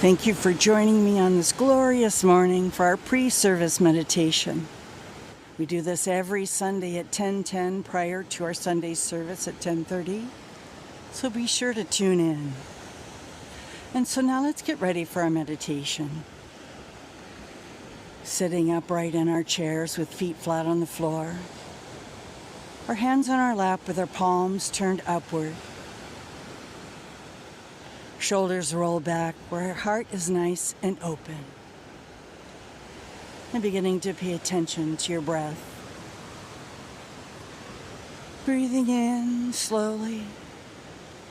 Thank you for joining me on this glorious morning for our pre-service meditation. We do this every Sunday at 10:10 prior to our Sunday service at 10:30. So be sure to tune in. And so now let's get ready for our meditation. Sitting upright in our chairs with feet flat on the floor. Our hands on our lap with our palms turned upward. Shoulders roll back where our heart is nice and open. And beginning to pay attention to your breath. Breathing in slowly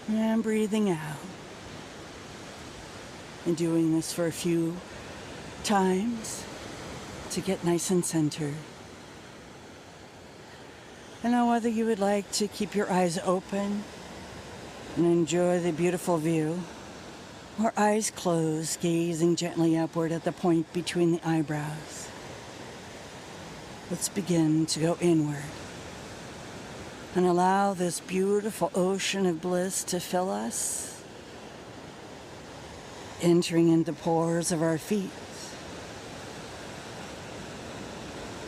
and breathing out. And doing this for a few times to get nice and centered. And now whether you would like to keep your eyes open and enjoy the beautiful view, or eyes closed, gazing gently upward at the point between the eyebrows. Let's begin to go inward and allow this beautiful ocean of bliss to fill us, entering into the pores of our feet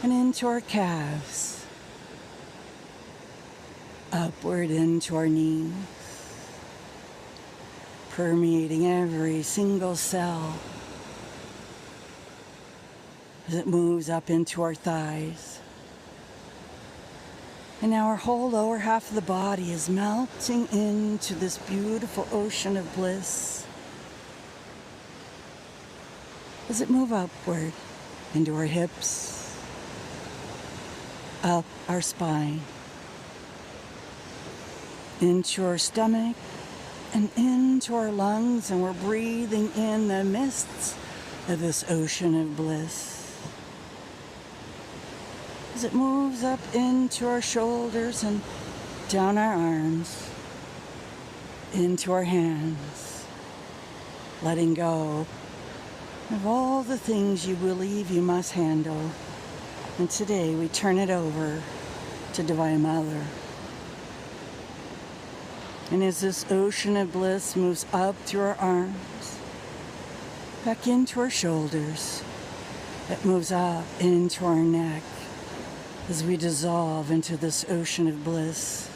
and into our calves, upward into our knees, permeating every single cell as it moves up into our thighs. And now our whole lower half of the body is melting into this beautiful ocean of bliss as it moves upward into our hips, up our spine, into our stomach, and into our lungs, and we're breathing in the mists of this ocean of bliss. As it moves up into our shoulders and down our arms, into our hands, letting go of all the things you believe you must handle. And today we turn it over to Divine Mother. And as this ocean of bliss moves up through our arms, back into our shoulders, it moves up into our neck as we dissolve into this ocean of bliss,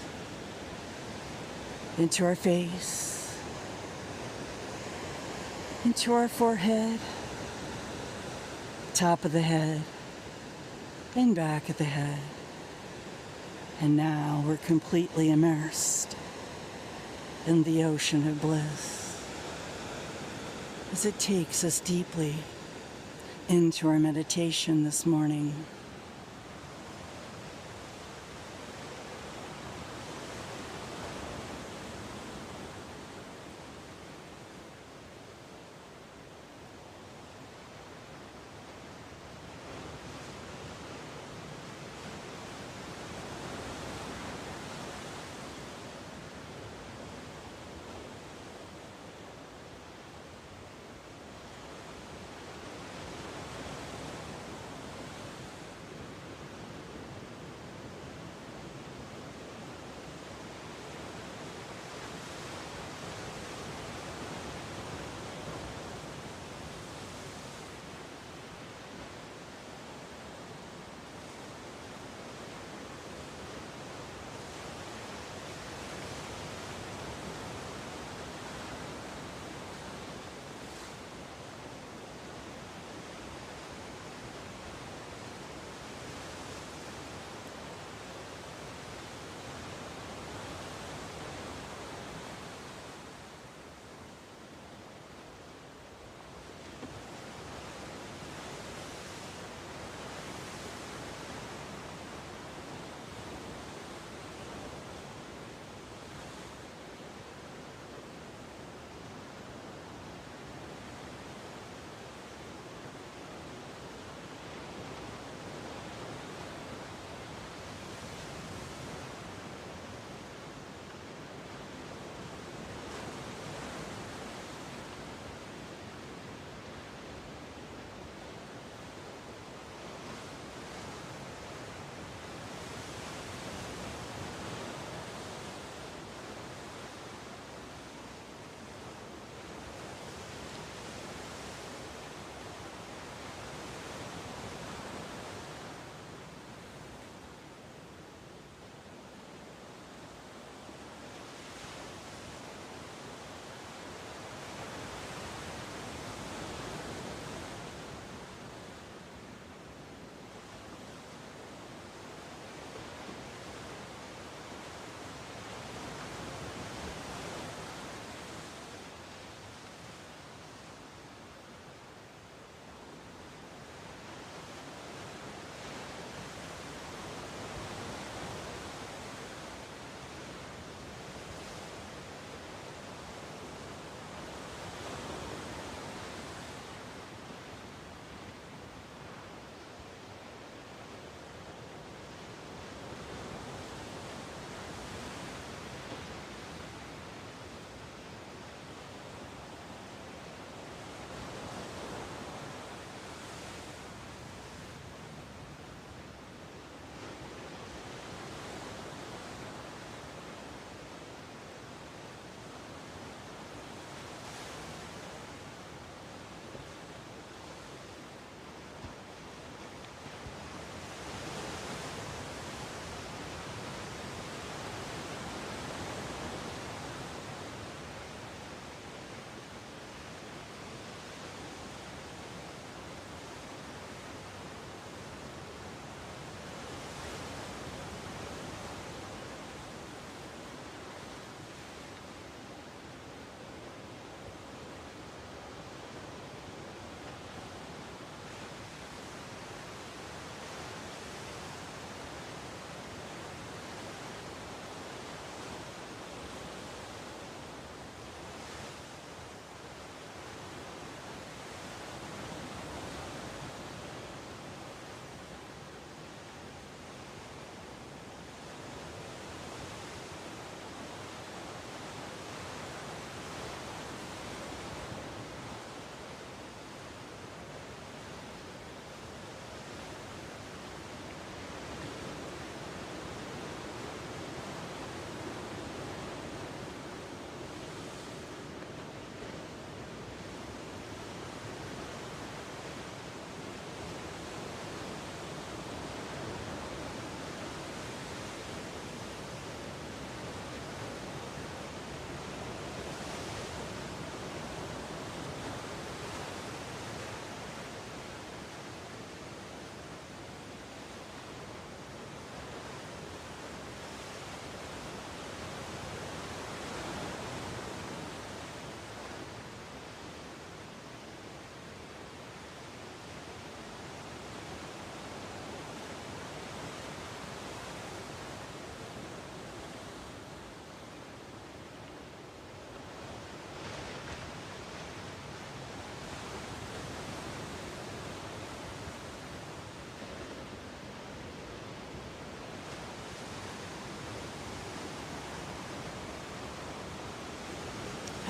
into our face, into our forehead, top of the head, and back of the head. And now we're completely immersed in the ocean of bliss as it takes us deeply into our meditation this morning.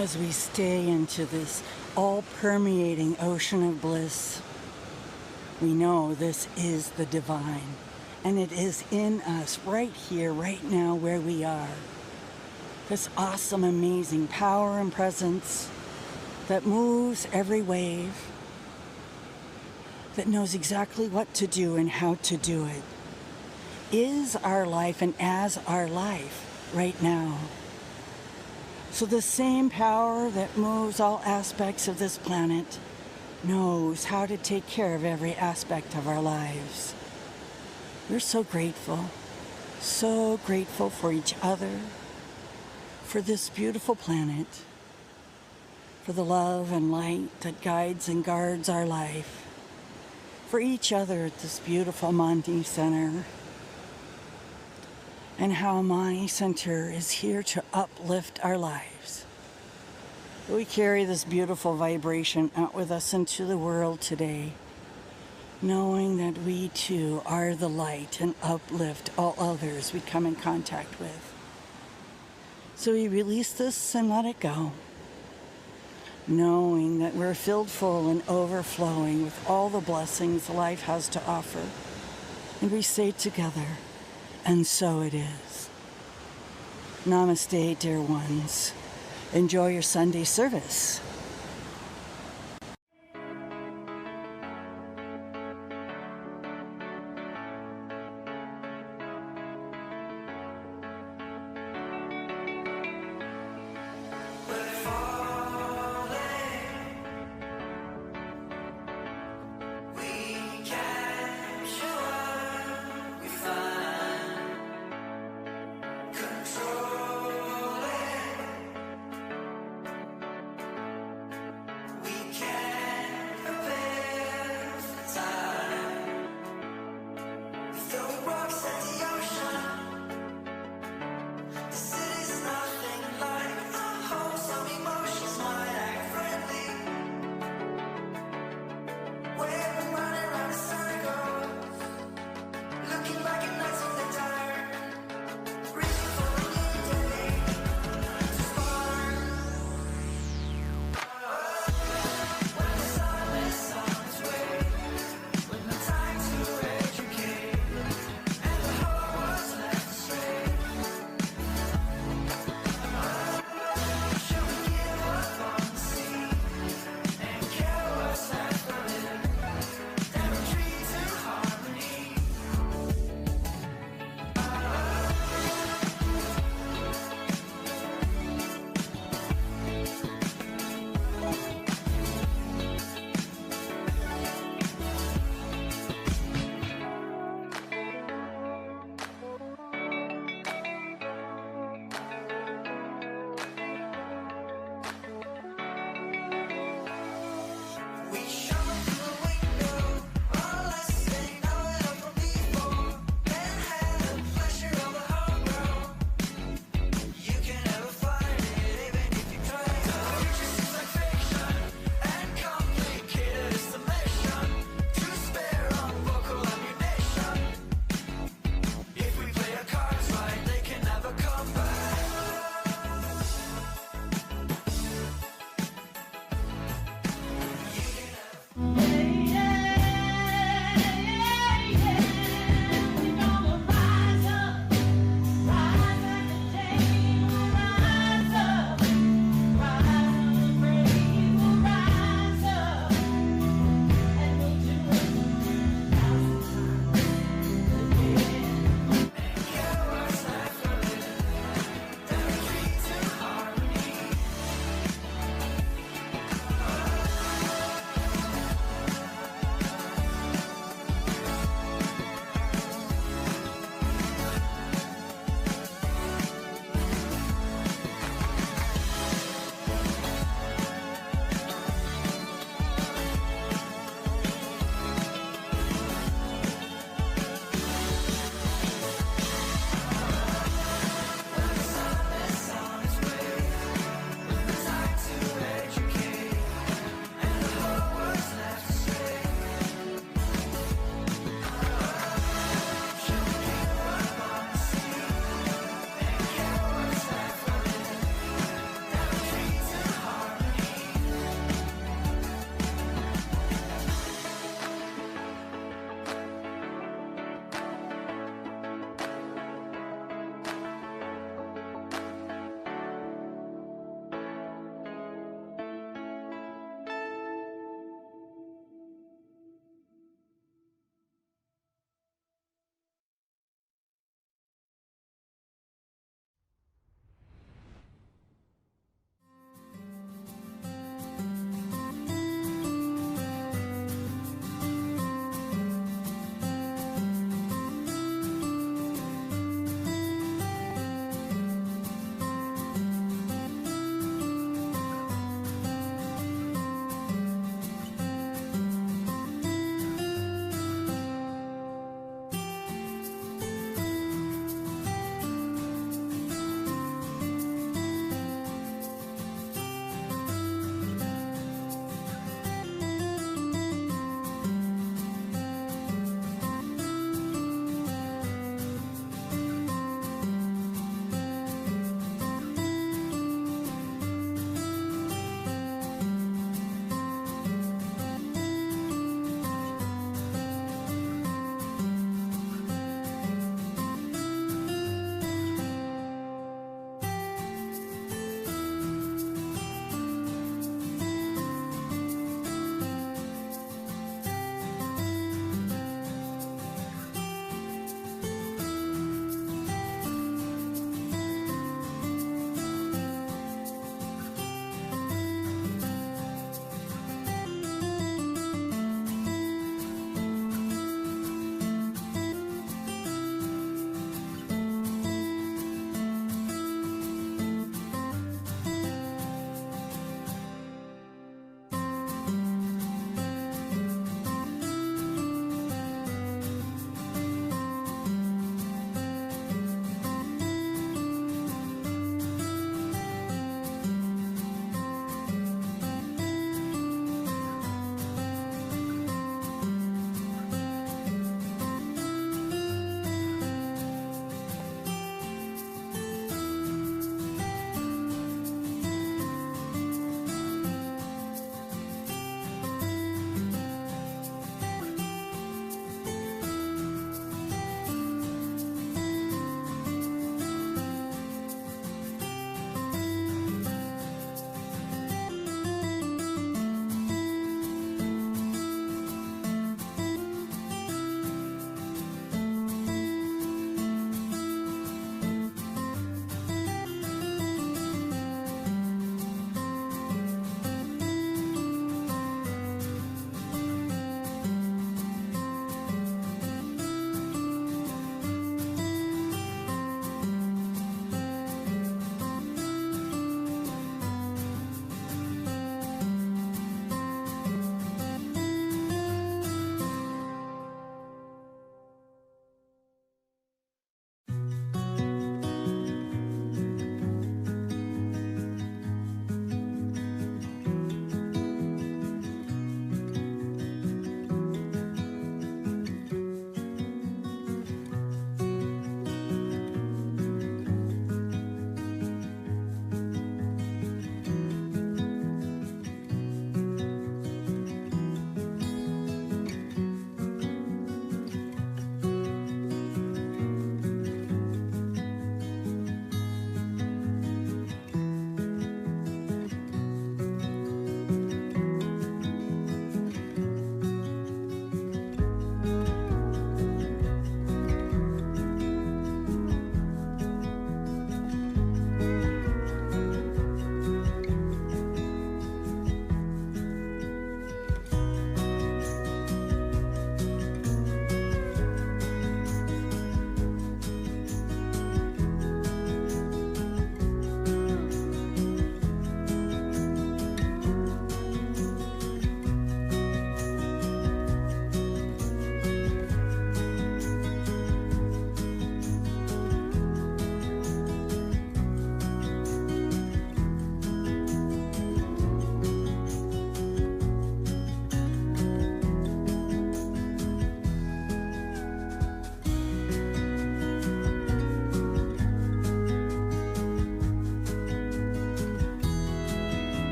as we stay into this all-permeating ocean of bliss. We know this is the divine, and it is in us right here, right now, where we are. This awesome, amazing power and presence that moves every wave, that knows exactly what to do and how to do it, is our life and as our life right now. So the same power that moves all aspects of this planet knows how to take care of every aspect of our lives. We're so grateful for each other, for this beautiful planet, for the love and light that guides and guards our life, for each other at this beautiful Amani Center, and how Amani Center is here to uplift our lives. We carry this beautiful vibration out with us into the world today, knowing that we too are the light and uplift all others we come in contact with. So we release this and let it go, knowing that we're filled full and overflowing with all the blessings life has to offer. And we say together, and so it is. Namaste, dear ones. Enjoy your Sunday service.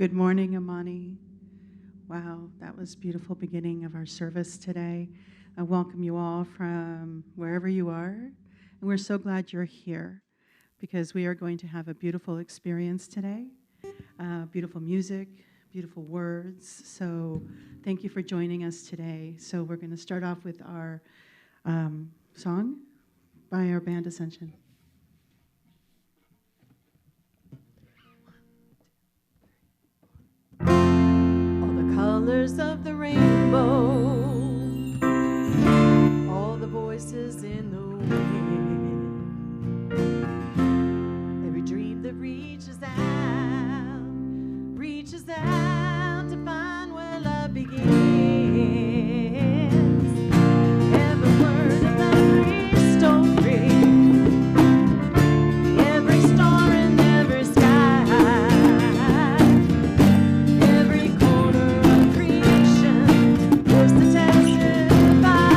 Good morning, Amani. Wow, that was a beautiful beginning of our service today. I welcome you all from wherever you are, and we're so glad you're here because we are going to have a beautiful experience today. Beautiful music, beautiful words. So thank you for joining us today. So we're going to start off with our song by our band Ascension. All the colors of the rainbow, all the voices in the wind, every dream that reaches out to find where love begins. Every word of every story, every star in every sky, every corner of creation is to testify.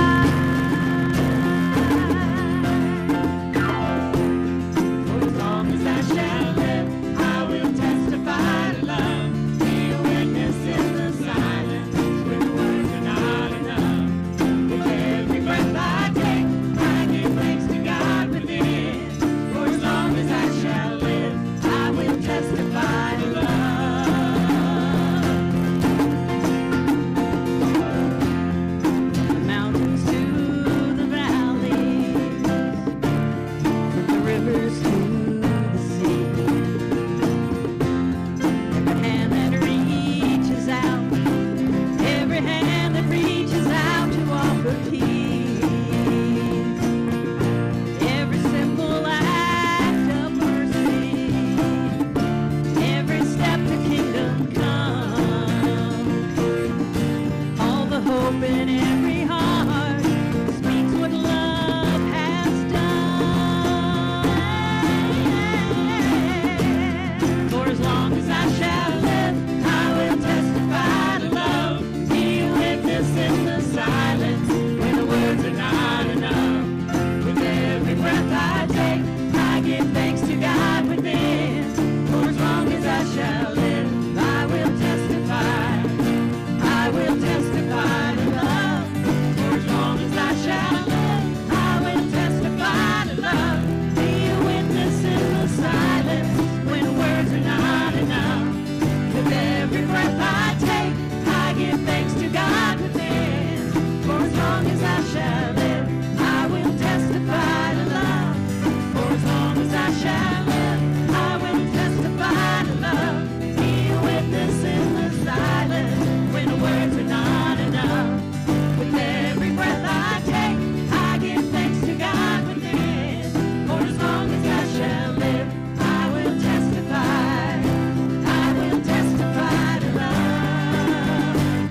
For as long as I shall live, I will testify to love. Be a witness in the silence when the words are not enough. With every breath I take, I give thanks to God within. For as long as I shall live, I will testify to love. From the mountains to the valleys, from the rivers to the sea, every hand that reaches out, every hand that reaches out to offer peace, every simple act of mercy, every step to kingdom come, all the hope in every heart speaks what love has done. For as long as I shall live, I will testify to love. Be a witness in the silence when the words are not enough. With every breath I take, I give thanks to God within. For as long as I shall live, I will testify. I will testify to love. For as long as I shall live, I will testify to love. Be a witness in the silence when words are not enough. With every breath I take, I give thanks to God within. For as long as I shall live, I will testify to love. For as long as I shall live, I will testify to love. Be a witness in the silence when the words are not enough. With every breath I take, I give thanks to God within. For as long as I shall live, I will testify. I will testify to love.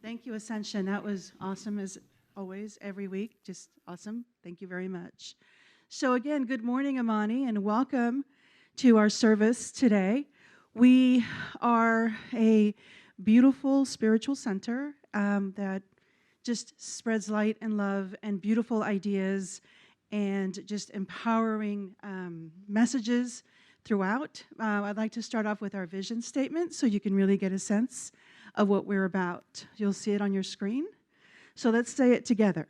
Thank you, Ascension. That was awesome as always, every week. Just awesome. Thank you very much. So, again, good morning, Amani, and welcome to our service today. We are a beautiful spiritual center that just spreads light and love and beautiful ideas and just empowering messages throughout. I'd like to start off with our vision statement so you can really get a sense of what we're about. You'll see it on your screen. So let's say it together.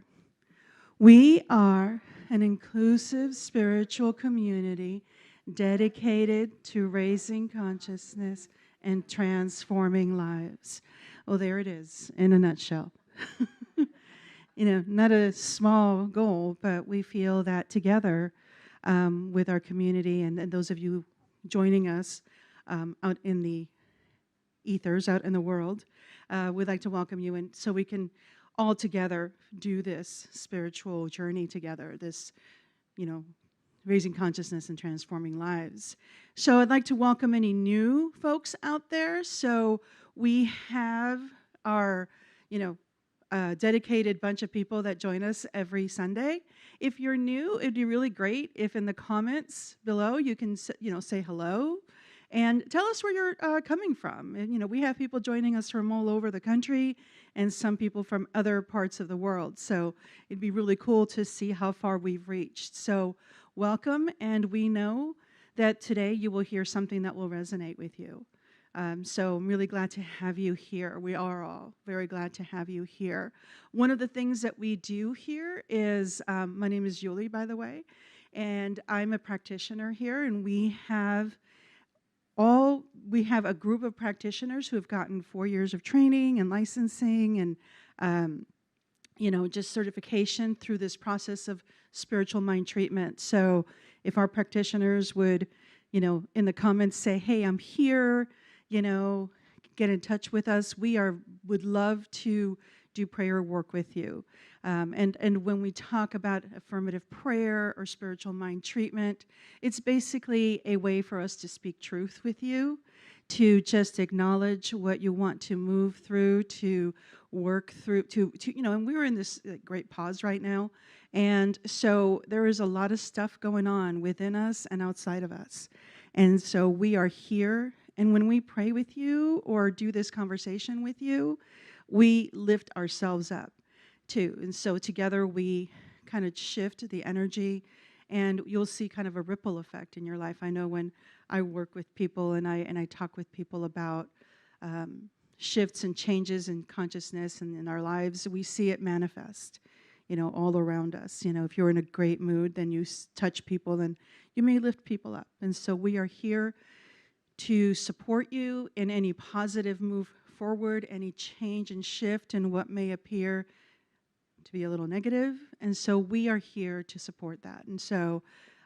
We are an inclusive spiritual community dedicated to raising consciousness and transforming lives. Oh, there it is in a nutshell. Not a small goal, but we feel that together with our community and those of you joining us out in the ethers, out in the world, we'd like to welcome you, and so we can all together do this spiritual journey together, this, raising consciousness and transforming lives. So I'd like to welcome any new folks out there. So we have our, dedicated bunch of people that join us every Sunday. If you're new, it'd be really great if in the comments below you can, say hello and tell us where you're coming from. And, we have people joining us from all over the country and some people from other parts of the world. So it'd be really cool to see how far we've reached. So welcome, and we know that today you will hear something that will resonate with you. So I'm really glad to have you here. We are all very glad to have you here. One of the things that we do here is, my name is Julie, by the way, and I'm a practitioner here, and we have a group of practitioners who have gotten 4 years of training and licensing and just certification through this process of spiritual mind treatment. So if our practitioners would, in the comments say, hey, I'm here, get in touch with us. Would love to do prayer work with you. And when we talk about affirmative prayer or spiritual mind treatment, it's basically a way for us to speak truth with you, to just acknowledge what you want to move through, to work through, and we're in this great pause right now. And so there is a lot of stuff going on within us and outside of us. And so we are here. And when we pray with you or do this conversation with you, we lift ourselves up too. And so together we kind of shift the energy, and you'll see kind of a ripple effect in your life. I know when I work with people and I talk with people about shifts and changes in consciousness and in our lives, we see it manifest, all around us. If you're in a great mood, then you touch people, then you may lift people up. And so we are here to support you in any positive move forward, any change and shift in what may appear to be a little negative. And so we are here to support that. And so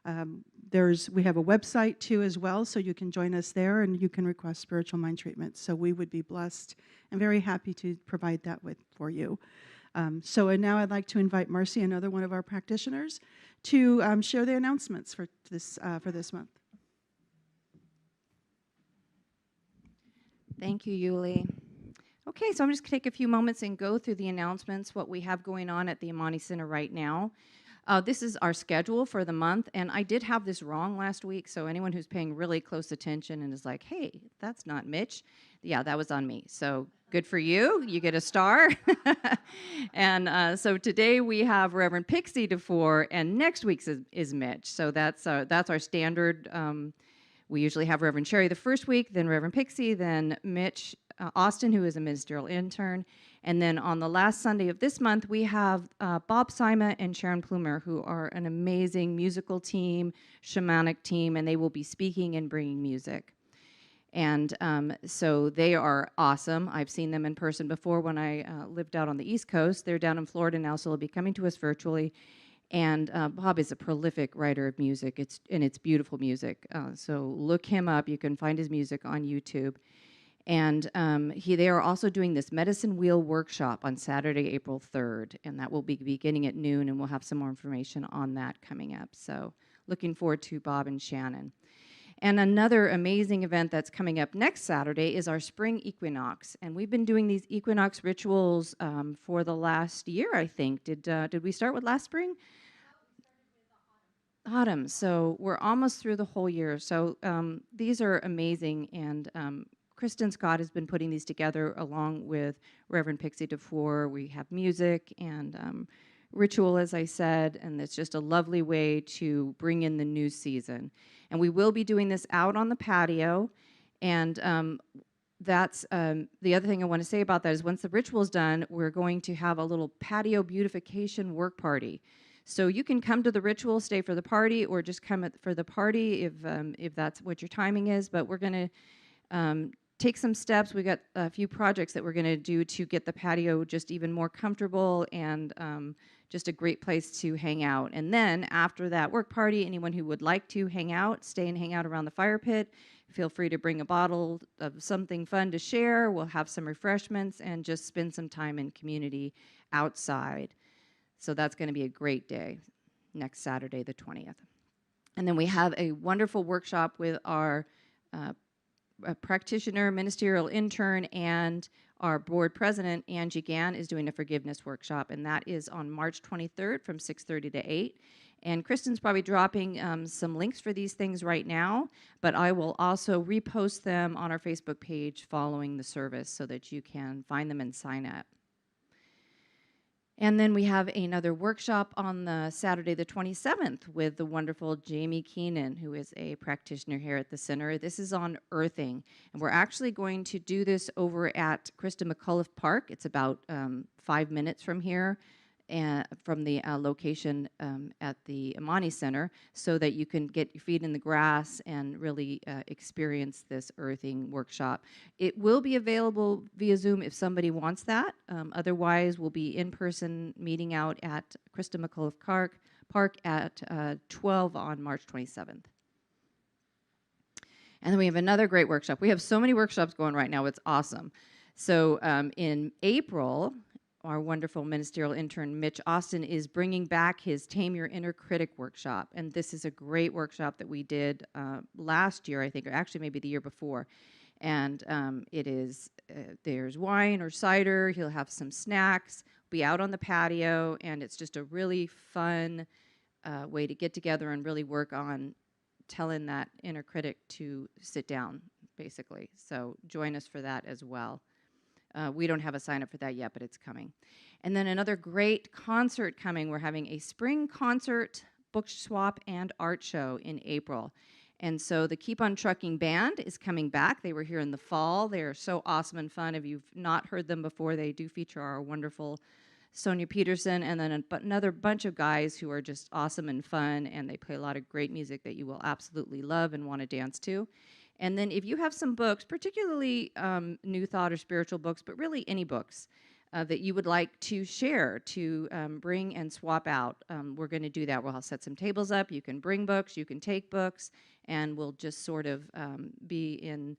we have a website too as well, so you can join us there and you can request spiritual mind treatment. So we would be blessed and very happy to provide that for you. And now I'd like to invite Marcy, another one of our practitioners, to share the announcements for this month. Thank you, Yuli. Okay, so I'm just going to take a few moments and go through the announcements, what we have going on at the Amani Center right now. This is our schedule for the month, and I did have this wrong last week, so anyone who's paying really close attention and is like, hey, that's not Mitch, yeah, that was on me. So good for you. You get a star. And so today we have Reverend Pixie DeFore, and next week's is Mitch. So that's our standard. We usually have Reverend Sherry the first week, then Reverend Pixie, then Mitch Austin, who is a ministerial intern. And then on the last Sunday of this month, we have Bob Sima and Sharon Plumer, who are an amazing musical team, shamanic team, and they will be speaking and bringing music. And so they are awesome. I've seen them in person before when I lived out on the East Coast. They're down in Florida now, so they'll be coming to us virtually. And Bob is a prolific writer of music. It's beautiful music. So look him up. You can find his music on YouTube. And they are also doing this medicine wheel workshop on Saturday, April 3rd, and that will be beginning at noon, and we'll have some more information on that coming up. So looking forward to Bob and Shannon. And another amazing event that's coming up next Saturday is our spring equinox. And we've been doing these equinox rituals for the last year, I think. Did we start with last spring? Autumn. So we're almost through the whole year. So these are amazing, and Kristen Scott has been putting these together along with Reverend Pixie DeFore. We have music and ritual, as I said, and it's just a lovely way to bring in the new season. And we will be doing this out on the patio, and that's the other thing I want to say about that is once the ritual is done, we're going to have a little patio beautification work party. So you can come to the ritual, stay for the party, or just come for the party if that's what your timing is. But we're going to take some steps. We got a few projects that we're going to do to get the patio just even more comfortable and just a great place to hang out. And then after that work party, anyone who would like to hang out, stay and hang out around the fire pit, feel free to bring a bottle of something fun to share. We'll have some refreshments and just spend some time in community outside. So that's going to be a great day next Saturday, the 20th. And then we have a wonderful workshop with our practitioner, ministerial intern, and our board president, Angie Gann, is doing a forgiveness workshop, and that is on March 23rd from 6:30 to 8. And Kristen's probably dropping some links for these things right now, but I will also repost them on our Facebook page following the service so that you can find them and sign up. And then we have another workshop on the Saturday the 27th with the wonderful Jamie Keenan, who is a practitioner here at the center. This is on earthing, and we're actually going to do this over at Krista McCullough Park. It's about 5 minutes from here, and from the location at the Amani Center, so that you can get your feet in the grass and really experience this earthing workshop. It will be available via Zoom if somebody wants that. Otherwise, we'll be in person meeting out at Krista McCullough Park at 12 on March 27th. And then we have another great workshop. We have so many workshops going right now. It's awesome. So in April, our wonderful ministerial intern, Mitch Austin, is bringing back his Tame Your Inner Critic workshop. And this is a great workshop that we did last year, I think, or actually maybe the year before. And it is, there's wine or cider. He'll have some snacks, be out on the patio, and it's just a really fun way to get together and really work on telling that inner critic to sit down, basically. So join us for that as well. We don't have a sign up for that yet, but it's coming. And then another great concert coming. We're having a spring concert, book swap, and art show in April. And so the Keep on Trucking Band is coming back. They were here in the fall. They are so awesome and fun. If you've not heard them before, they do feature our wonderful Sonia Peterson, and then another bunch of guys who are just awesome and fun, and they play a lot of great music that you will absolutely love and want to dance to. And then if you have some books, particularly New Thought or spiritual books, but really any books that you would like to share, to bring and swap out, we're going to do that. We'll set some tables up. You can bring books, you can take books, and we'll just sort of be in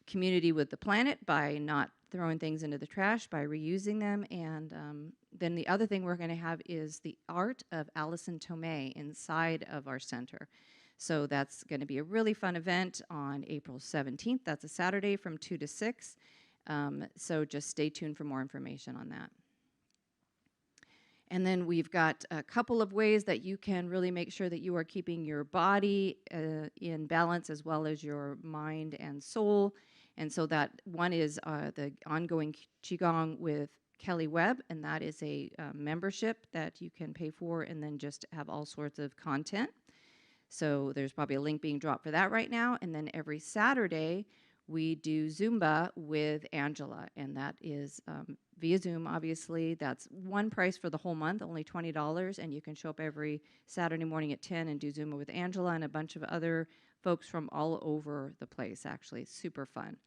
community with the planet by not throwing things into the trash, by reusing them. And then the other thing we're going to have is the art of Alison Tomei inside of our center. So that's going to be a really fun event on April 17th. That's a Saturday from 2 to 6. So just stay tuned for more information on that. And then we've got a couple of ways that you can really make sure that you are keeping your body in balance as well as your mind and soul. And so that one is the ongoing Qigong with Kelly Webb, and that is a membership that you can pay for and then just have all sorts of content. So there's probably a link being dropped for that right now. And then every Saturday, we do Zumba with Angela, and that is via Zoom, obviously. That's one price for the whole month, only $20, and you can show up every Saturday morning at 10 and do Zumba with Angela and a bunch of other folks from all over the place, actually. It's super fun.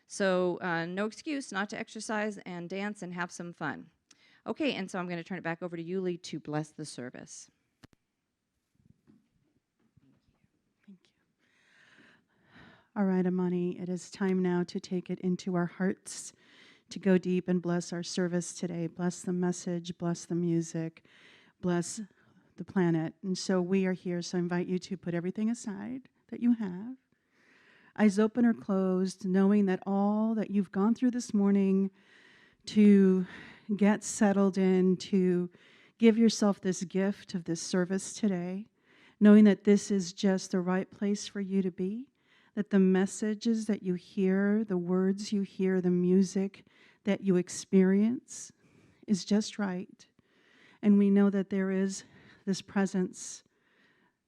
So no excuse not to exercise and dance and have some fun. Okay, and so I'm going to turn it back over to Yuli to bless the service. Thank you. All right, Amani, it is time now to take it into our hearts, to go deep and bless our service today. Bless the message, bless the music, bless the planet. And so we are here, so I invite you to put everything aside that you have, eyes open or closed, knowing that all that you've gone through this morning to get settled in, to give yourself this gift of this service today, knowing that this is just the right place for you to be, that the messages that you hear, the words you hear, the music that you experience is just right. And we know that there is this presence,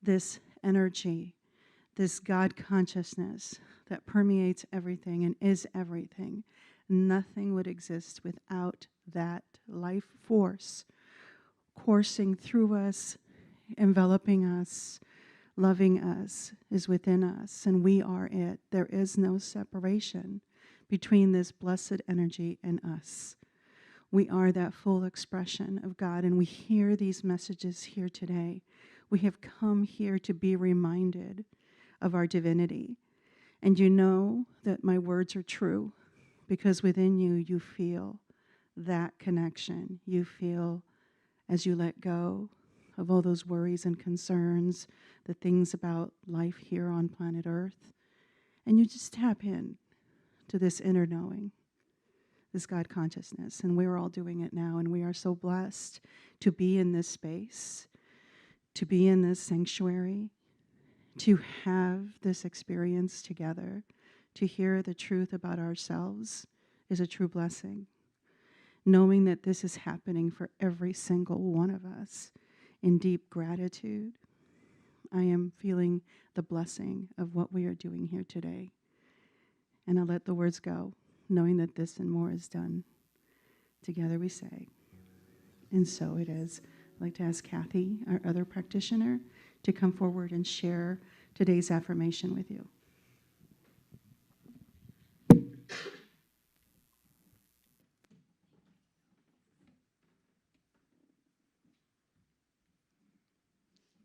this energy, this God consciousness that permeates everything and is everything. Nothing would exist without that life force coursing through us, enveloping us, loving us, is within us, and we are it. There is no separation between this blessed energy and us. We are that full expression of God, and we hear these messages here today. We have come here to be reminded of our divinity. And you know that my words are true because within you, you feel that connection. You feel as you let go of all those worries and concerns, the things about life here on planet Earth, and you just tap in to this inner knowing, this God consciousness. And we're all doing it now, and we are so blessed to be in this space, to be in this sanctuary, to have this experience together, to hear the truth about ourselves is a true blessing. knowing that this is happening for every single one of us in deep gratitude. I am feeling the blessing of what we are doing here today. And I let the words go, knowing that this and more is done. Together we say, and so it is. I'd like to ask Kathy, our other practitioner, to come forward and share today's affirmation with you.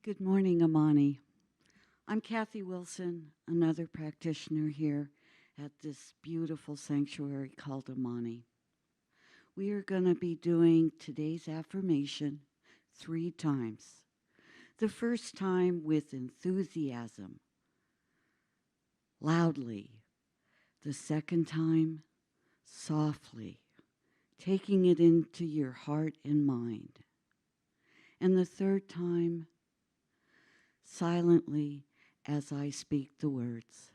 Good morning, Amani. I'm Kathy Wilson, another practitioner here at this beautiful sanctuary called Amani. We are going to be doing today's affirmation 3 times. The first time with enthusiasm, loudly. The second time, softly, taking it into your heart and mind. And the third time, silently as I speak the words.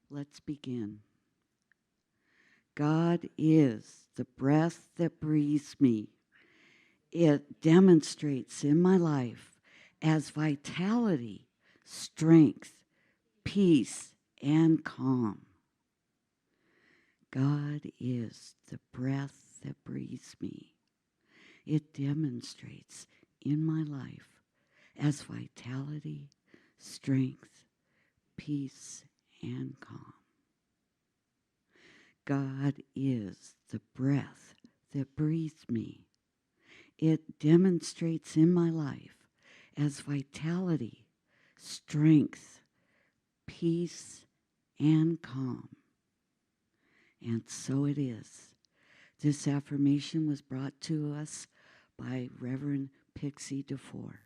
Let's begin. God is the breath that breathes me. It demonstrates in my life as vitality, strength, peace, and calm. God is the breath that breathes me. It demonstrates in my life as vitality, strength, peace, and calm. God is the breath that breathes me. It demonstrates in my life as vitality, strength, peace, and calm. And so it is. This affirmation was brought to us by Reverend Pixie DeFore.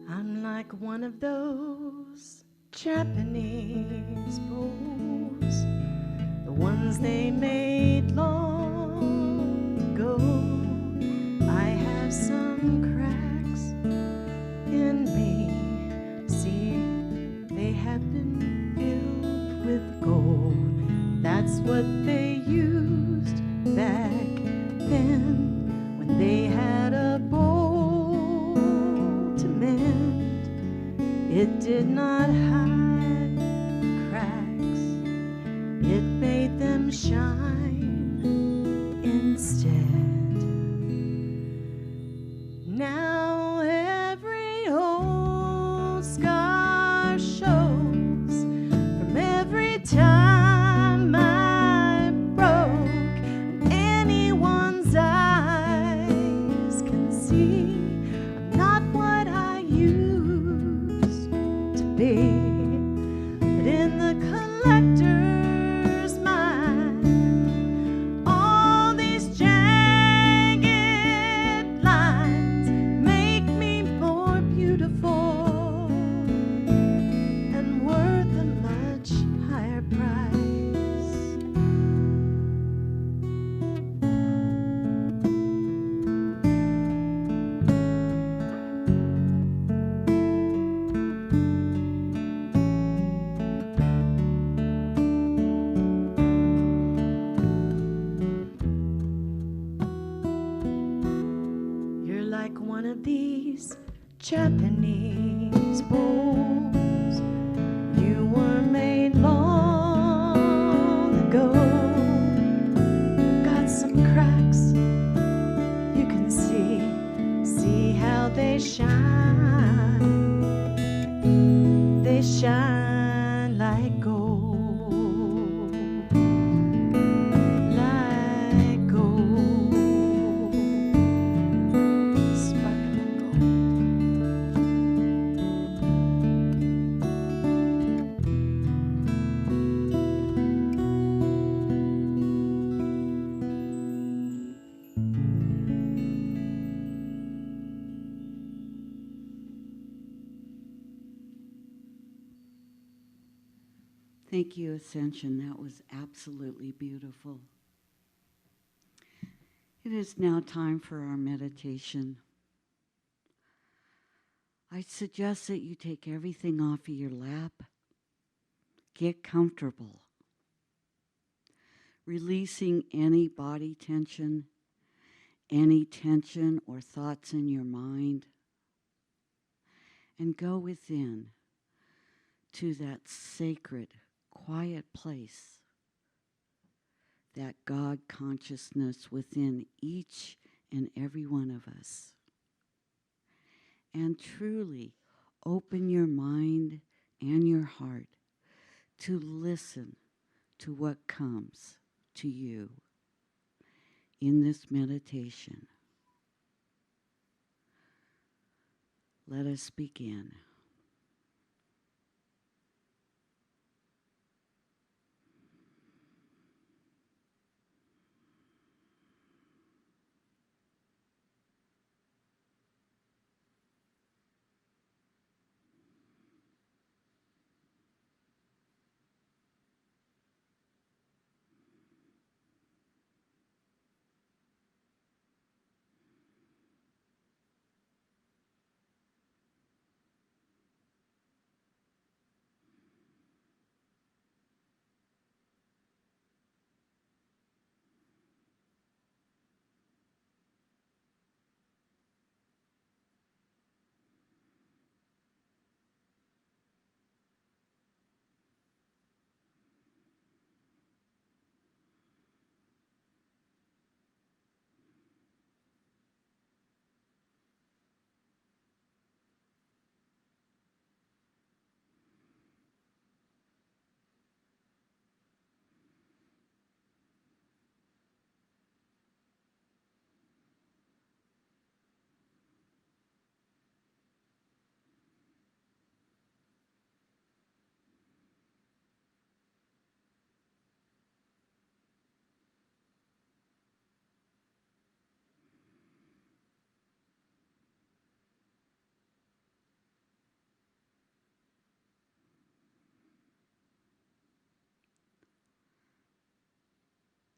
I'm like one of those Japanese bowls, the ones they made long ago. I have some cracks in me. See, they have been filled with gold. That's what they used back then when they had a bowl to mend. It did not hide cracks, it made them shine instead. Now every old scar shows from every time I broke, and anyone's eyes can see I'm not what I used to be. But in the collector's mind, all these jagged lines make me more beautiful and worth a much higher price. You're like one of these Japanese bowls. You were made long ago. You've got some cracks. You can see how they shine. They shine like gold. Like gold. Sparkling gold. Thank you, Ascension. That was absolutely beautiful. It is now time for our meditation. I suggest that you take everything off of your lap. Get comfortable. Releasing any body tension, any tension or thoughts in your mind. And go within to that sacred, quiet place, that God consciousness within each and every one of us. And truly open your mind and your heart to listen to what comes to you in this meditation. Let us begin.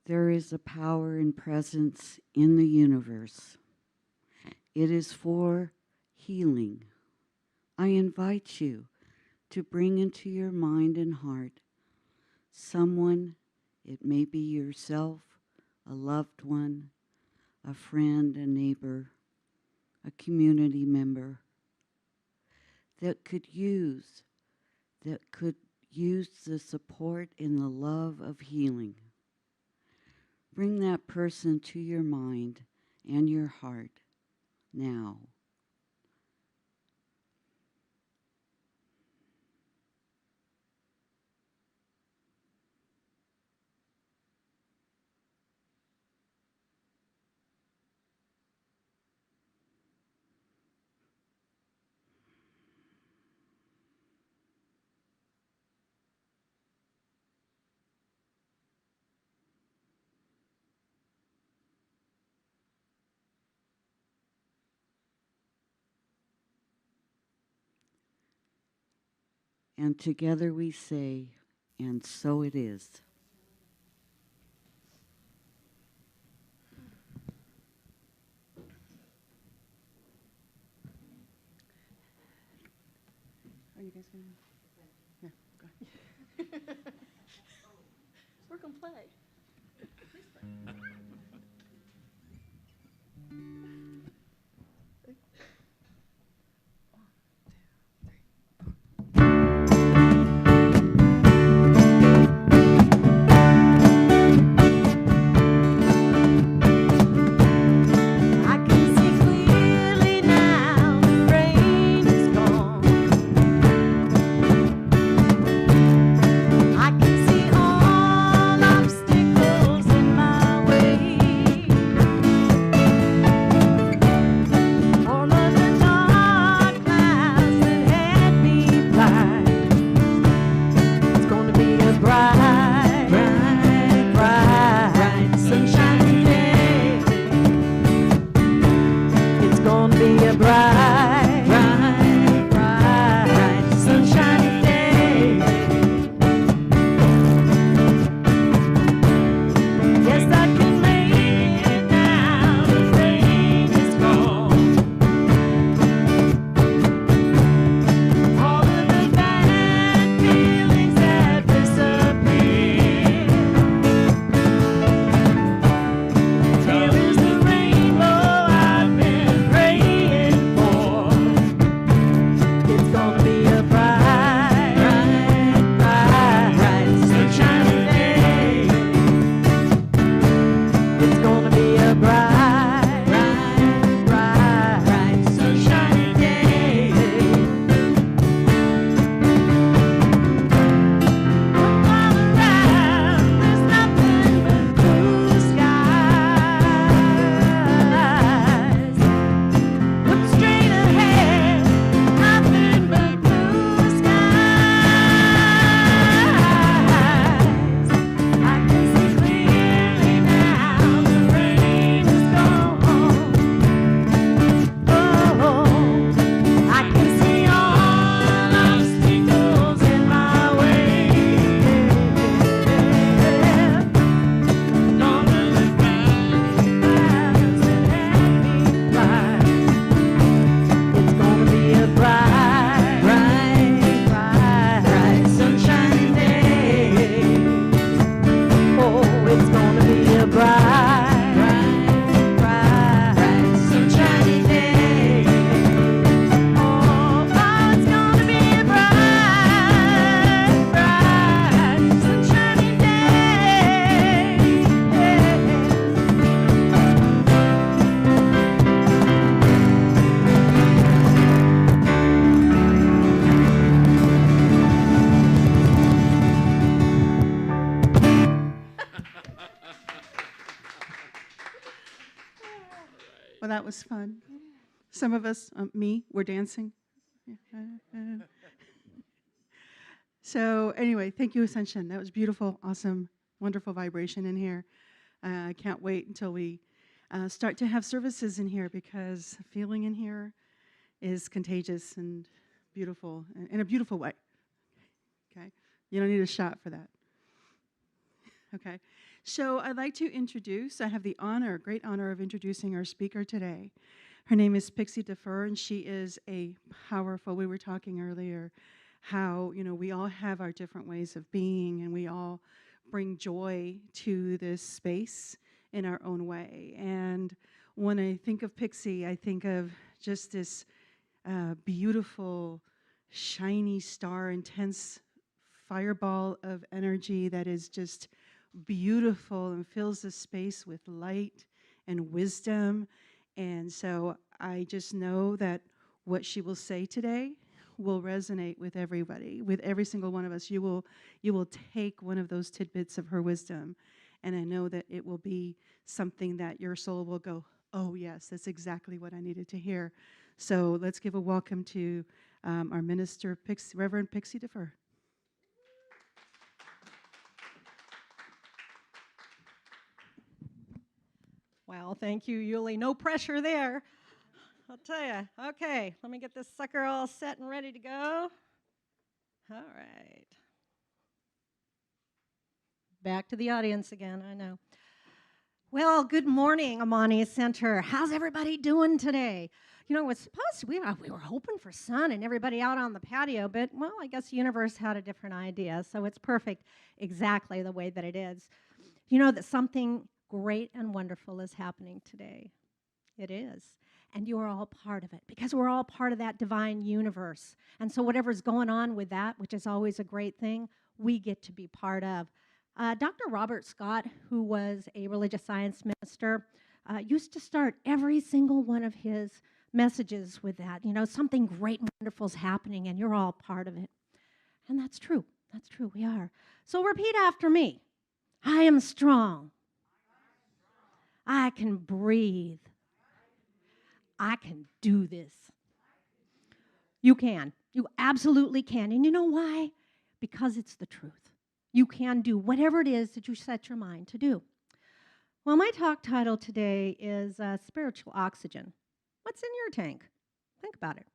There is a power and presence in the universe. It is for healing. I invite you to bring into your mind and heart someone, it may be yourself, a loved one, a friend, a neighbor, a community member, that could use the support and the love of healing. Bring that person to your mind and your heart now. And together we say, and so it is. Are you guys going to? Yeah, go ahead. We're going to play. I can see clearly now, the rain is gone. I can see all obstacles in my way. Well, that was fun. Some of us, me, were dancing. So anyway, thank you, Ascension. That was beautiful, awesome, wonderful vibration in here. I can't wait until we start to have services in here, because the feeling in here is contagious and beautiful, in a beautiful way. Okay? You don't need a shot for that. Okay? So I'd like to introduce, I have the honor, great honor of introducing our speaker today. Her name is Pixie Defer, and she is a powerful, we were talking earlier, how, we all have our different ways of being, and we all bring joy to this space in our own way. And when I think of Pixie, I think of just this beautiful, shiny star, intense fireball of energy that is just beautiful and fills the space with light and wisdom. And so I just know that what she will say today will resonate with everybody, with every single one of us. You will take one of those tidbits of her wisdom, and I know that it will be something that your soul will go, oh yes, that's exactly what I needed to hear. So let's give a welcome to our minister, Reverend Pixie Defer. Well, thank you, Yuli. No pressure there. I'll tell you. Okay, let me get this sucker all set and ready to go. All right. Back to the audience again, I know. Well, good morning, Amani Center. How's everybody doing today? It was supposed to be, we were hoping for sun and everybody out on the patio, but, well, I guess the universe had a different idea, so it's perfect exactly the way that it is. You know that something great and wonderful is happening today. It is. And you are all part of it, because we're all part of that divine universe. And so whatever's going on with that, which is always a great thing, we get to be part of. Dr. Robert Scott, who was a religious science minister, used to start every single one of his messages with that. Something great and wonderful is happening, and you're all part of it. And that's true. That's true. We are. So repeat after me. I am strong. I can breathe. I can do this. You can. You absolutely can. And you know why? Because it's the truth. You can do whatever it is that you set your mind to do. Well, my talk title today is Spiritual Oxygen. What's in your tank? Think about it.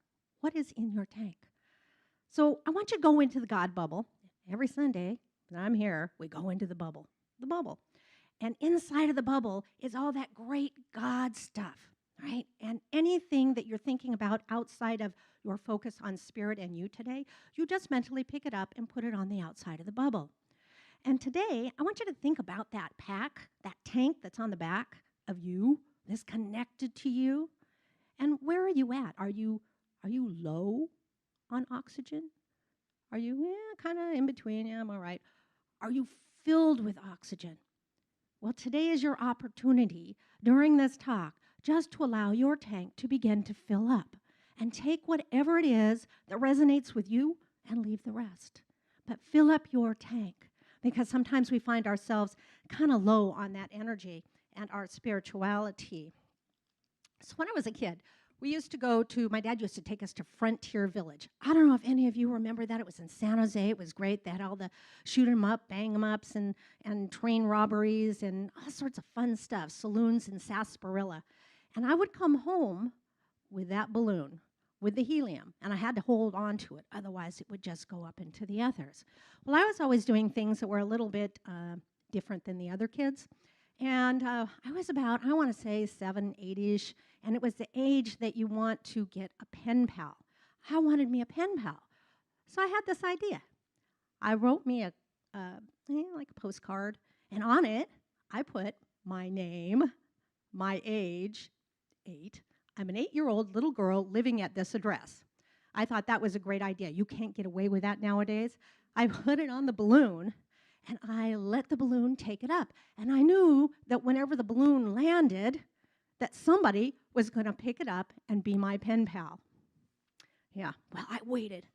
What is in your tank? So I want you to go into the God bubble. Every Sunday that I'm here, we go into the bubble. The bubble. And inside of the bubble is all that great God stuff, right? And anything that you're thinking about outside of your focus on spirit and you today, you just mentally pick it up and put it on the outside of the bubble. And today, I want you to think about that pack, that tank that's on the back of you, that's connected to you. And where are you at? Are you low on oxygen? Are you kind of in between? Yeah, I'm all right. Are you filled with oxygen? Well, today is your opportunity during this talk just to allow your tank to begin to fill up and take whatever it is that resonates with you and leave the rest. But fill up your tank, because sometimes we find ourselves kind of low on that energy and our spirituality. So when I was a kid, my dad used to take us to Frontier Village. I don't know if any of you remember that. It was in San Jose. It was great. They had all the shoot 'em up, bang 'em ups, and train robberies and all sorts of fun stuff, saloons in sarsaparilla. And I would come home with that balloon, with the helium, and I had to hold on to it. Otherwise, it would just go up into the others. Well, I was always doing things that were a little bit different than the other kids. And I was about, I want to say 7, 8-ish, and it was the age that you want to get a pen pal. I wanted me a pen pal. So I had this idea. I wrote me like a postcard, and on it, I put my name, my age, 8. I'm an 8-year-old little girl living at this address. I thought that was a great idea. You can't get away with that nowadays. I put it on the balloon, and I let the balloon take it up. And I knew that whenever the balloon landed, that somebody was going to pick it up and be my pen pal. Yeah, well, I waited.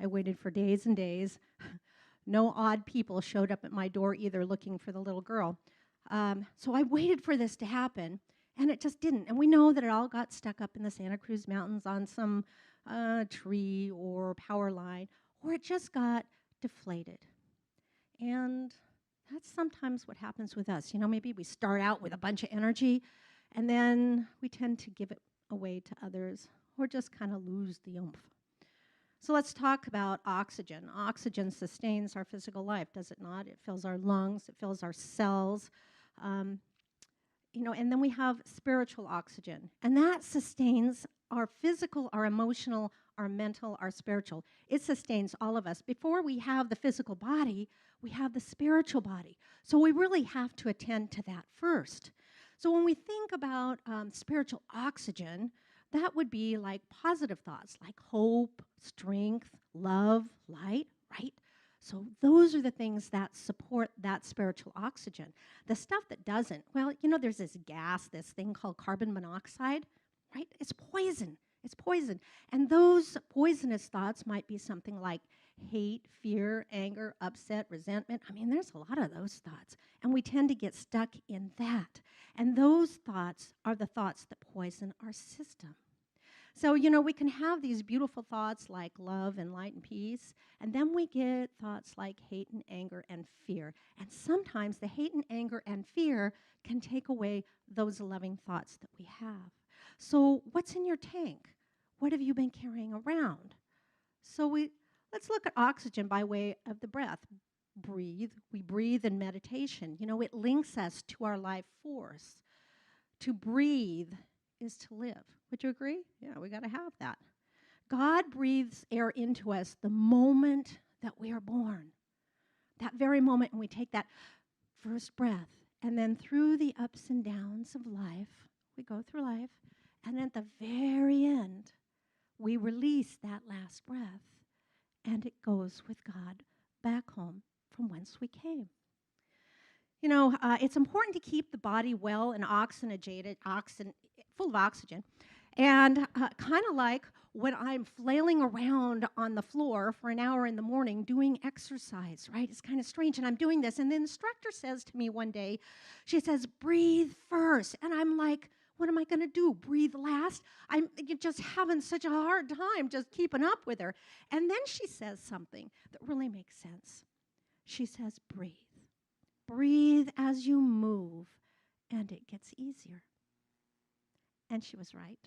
I waited for days and days. No odd people showed up at my door either looking for the little girl. So I waited for this to happen. And it just didn't. And we know that it all got stuck up in the Santa Cruz Mountains on some tree or power line, or it just got deflated. And that's sometimes what happens with us. Maybe we start out with a bunch of energy, and then we tend to give it away to others, or just kind of lose the oomph. So let's talk about oxygen. Oxygen sustains our physical life, does it not? It fills our lungs, it fills our cells. And then we have spiritual oxygen, and that sustains our physical, our emotional, our mental, our spiritual. It sustains all of us. Before we have the physical body, we have the spiritual body. So we really have to attend to that first. So when we think about spiritual oxygen, that would be like positive thoughts, like hope, strength, love, light, right? So those are the things that support that spiritual oxygen. The stuff that doesn't, well, there's this gas, this thing called carbon monoxide, right? It's poison. It's poison. And those poisonous thoughts might be something like hate, fear, anger, upset, resentment. I mean, there's a lot of those thoughts. And we tend to get stuck in that. And those thoughts are the thoughts that poison our system. So, we can have these beautiful thoughts like love and light and peace, and then we get thoughts like hate and anger and fear. And sometimes the hate and anger and fear can take away those loving thoughts that we have. So, what's in your tank? What have you been carrying around? So, let's look at oxygen by way of the breath. Breathe. We breathe in meditation. It links us to our life force. To breathe is to live. Would you agree? Yeah, we got to have that. God breathes air into us the moment that we are born. That very moment when we take that first breath, and then through the ups and downs of life, we go through life, and at the very end, we release that last breath, and it goes with God back home from whence we came. It's important to keep the body well and oxygenated, full of oxygen. And kind of like when I'm flailing around on the floor for an hour in the morning doing exercise, right? It's kind of strange. And I'm doing this. And the instructor says to me one day, she says, breathe first. And I'm like, what am I going to do? Breathe last? I'm just having such a hard time just keeping up with her. And then she says something that really makes sense. She says, breathe. Breathe as you move, and it gets easier. And she was right.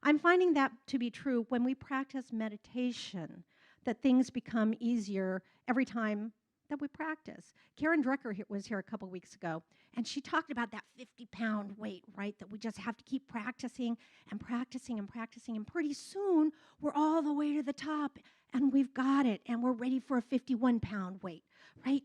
I'm finding that to be true when we practice meditation, that things become easier every time that we practice. Karen Drucker was here a couple weeks ago, and she talked about that 50-pound weight, right, that we just have to keep practicing and practicing and practicing, and pretty soon we're all the way to the top, and we've got it, and we're ready for a 51-pound weight, right?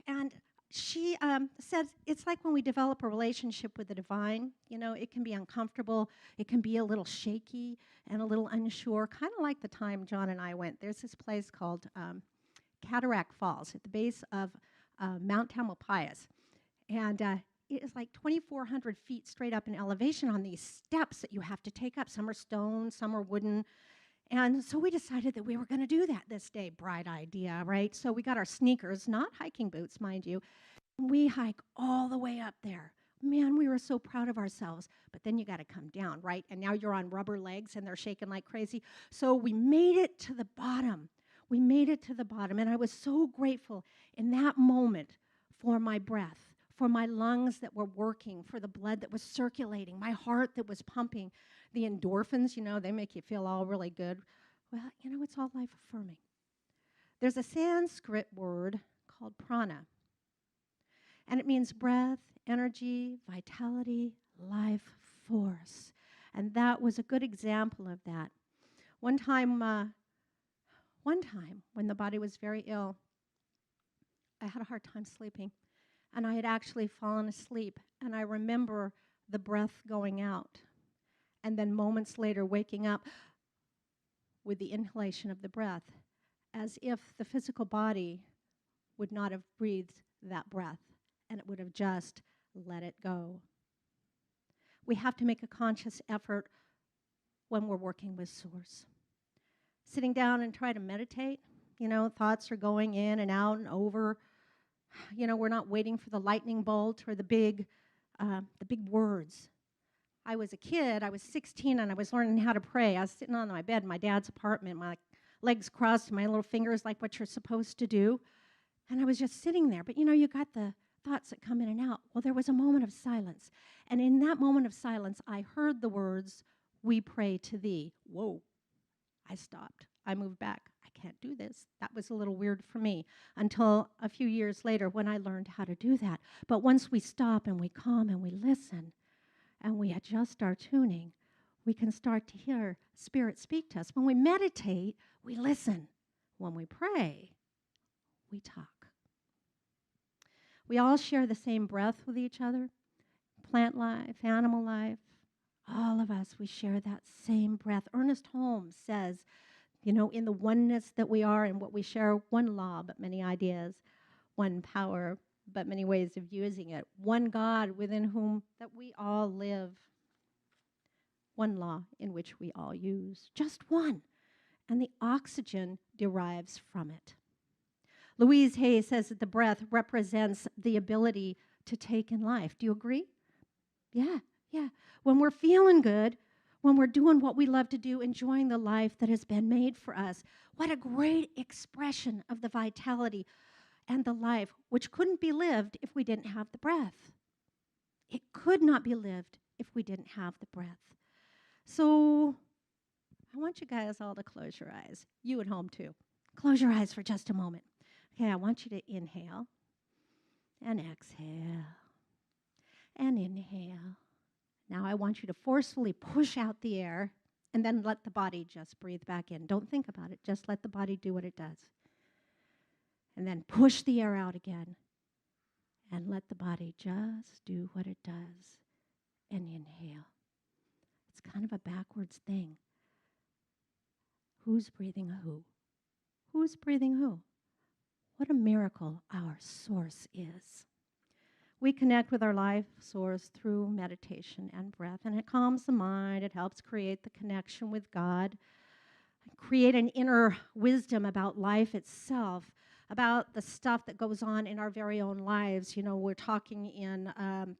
And she says it's like when we develop a relationship with the divine. It can be uncomfortable. It can be a little shaky and a little unsure, kind of like the time John and I went. There's this place called Cataract Falls at the base of Mount Tamalpais. And it is like 2,400 feet straight up in elevation on these steps that you have to take up. Some are stone, some are wooden. And so we decided that we were going to do that this day. Bright idea, right? So we got our sneakers, not hiking boots, mind you. We hike all the way up there. Man, we were so proud of ourselves. But then you got to come down, right? And now you're on rubber legs and they're shaking like crazy. So we made it to the bottom. We made it to the bottom. And I was so grateful in that moment for my breath, for my lungs that were working, for the blood that was circulating, my heart that was pumping. The endorphins, they make you feel all really good. Well, it's all life affirming. There's a Sanskrit word called prana, and it means breath, energy, vitality, life force. And that was a good example of that. One time when the body was very ill, I had a hard time sleeping, and I had actually fallen asleep, and I remember the breath going out. And then moments later, waking up with the inhalation of the breath, as if the physical body would not have breathed that breath, and it would have just let it go. We have to make a conscious effort when we're working with Source. Sitting down and try to meditate, thoughts are going in and out and over. We're not waiting for the lightning bolt or the big the big words. I was a kid, I was 16, and I was learning how to pray. I was sitting on my bed in my dad's apartment, my legs crossed, my little fingers like what you're supposed to do. And I was just sitting there. But you got the thoughts that come in and out. Well, there was a moment of silence. And in that moment of silence, I heard the words, "We pray to thee." Whoa. I stopped. I moved back. I can't do this. That was a little weird for me until a few years later when I learned how to do that. But once we stop and we calm and we listen and we adjust our tuning, we can start to hear Spirit speak to us. When we meditate, we listen. When we pray, we talk. We all share the same breath with each other. Plant life, animal life, all of us, we share that same breath. Ernest Holmes says, in the oneness that we are and what we share, one law, but many ideas, one power, but many ways of using it, one God within whom that we all live, one law in which we all use, just one, and the oxygen derives from it. Louise Hay says that the breath represents the ability to take in life. Do you agree? Yeah. When we're feeling good, when we're doing what we love to do, enjoying the life that has been made for us, what a great expression of the vitality and the life, which couldn't be lived if we didn't have the breath. It could not be lived if we didn't have the breath. So I want you guys all to close your eyes. You at home too. Close your eyes for just a moment. Okay, I want you to inhale and exhale and inhale. Now I want you to forcefully push out the air and then let the body just breathe back in. Don't think about it. Just let the body do what it does. And then push the air out again and let the body just do what it does and inhale. It's kind of a backwards thing. Who's breathing who? Who's breathing who? What a miracle our source is. We connect with our life source through meditation and breath, and it calms the mind. It helps create the connection with God, create an inner wisdom about life itself, about the stuff that goes on in our very own lives. We're talking in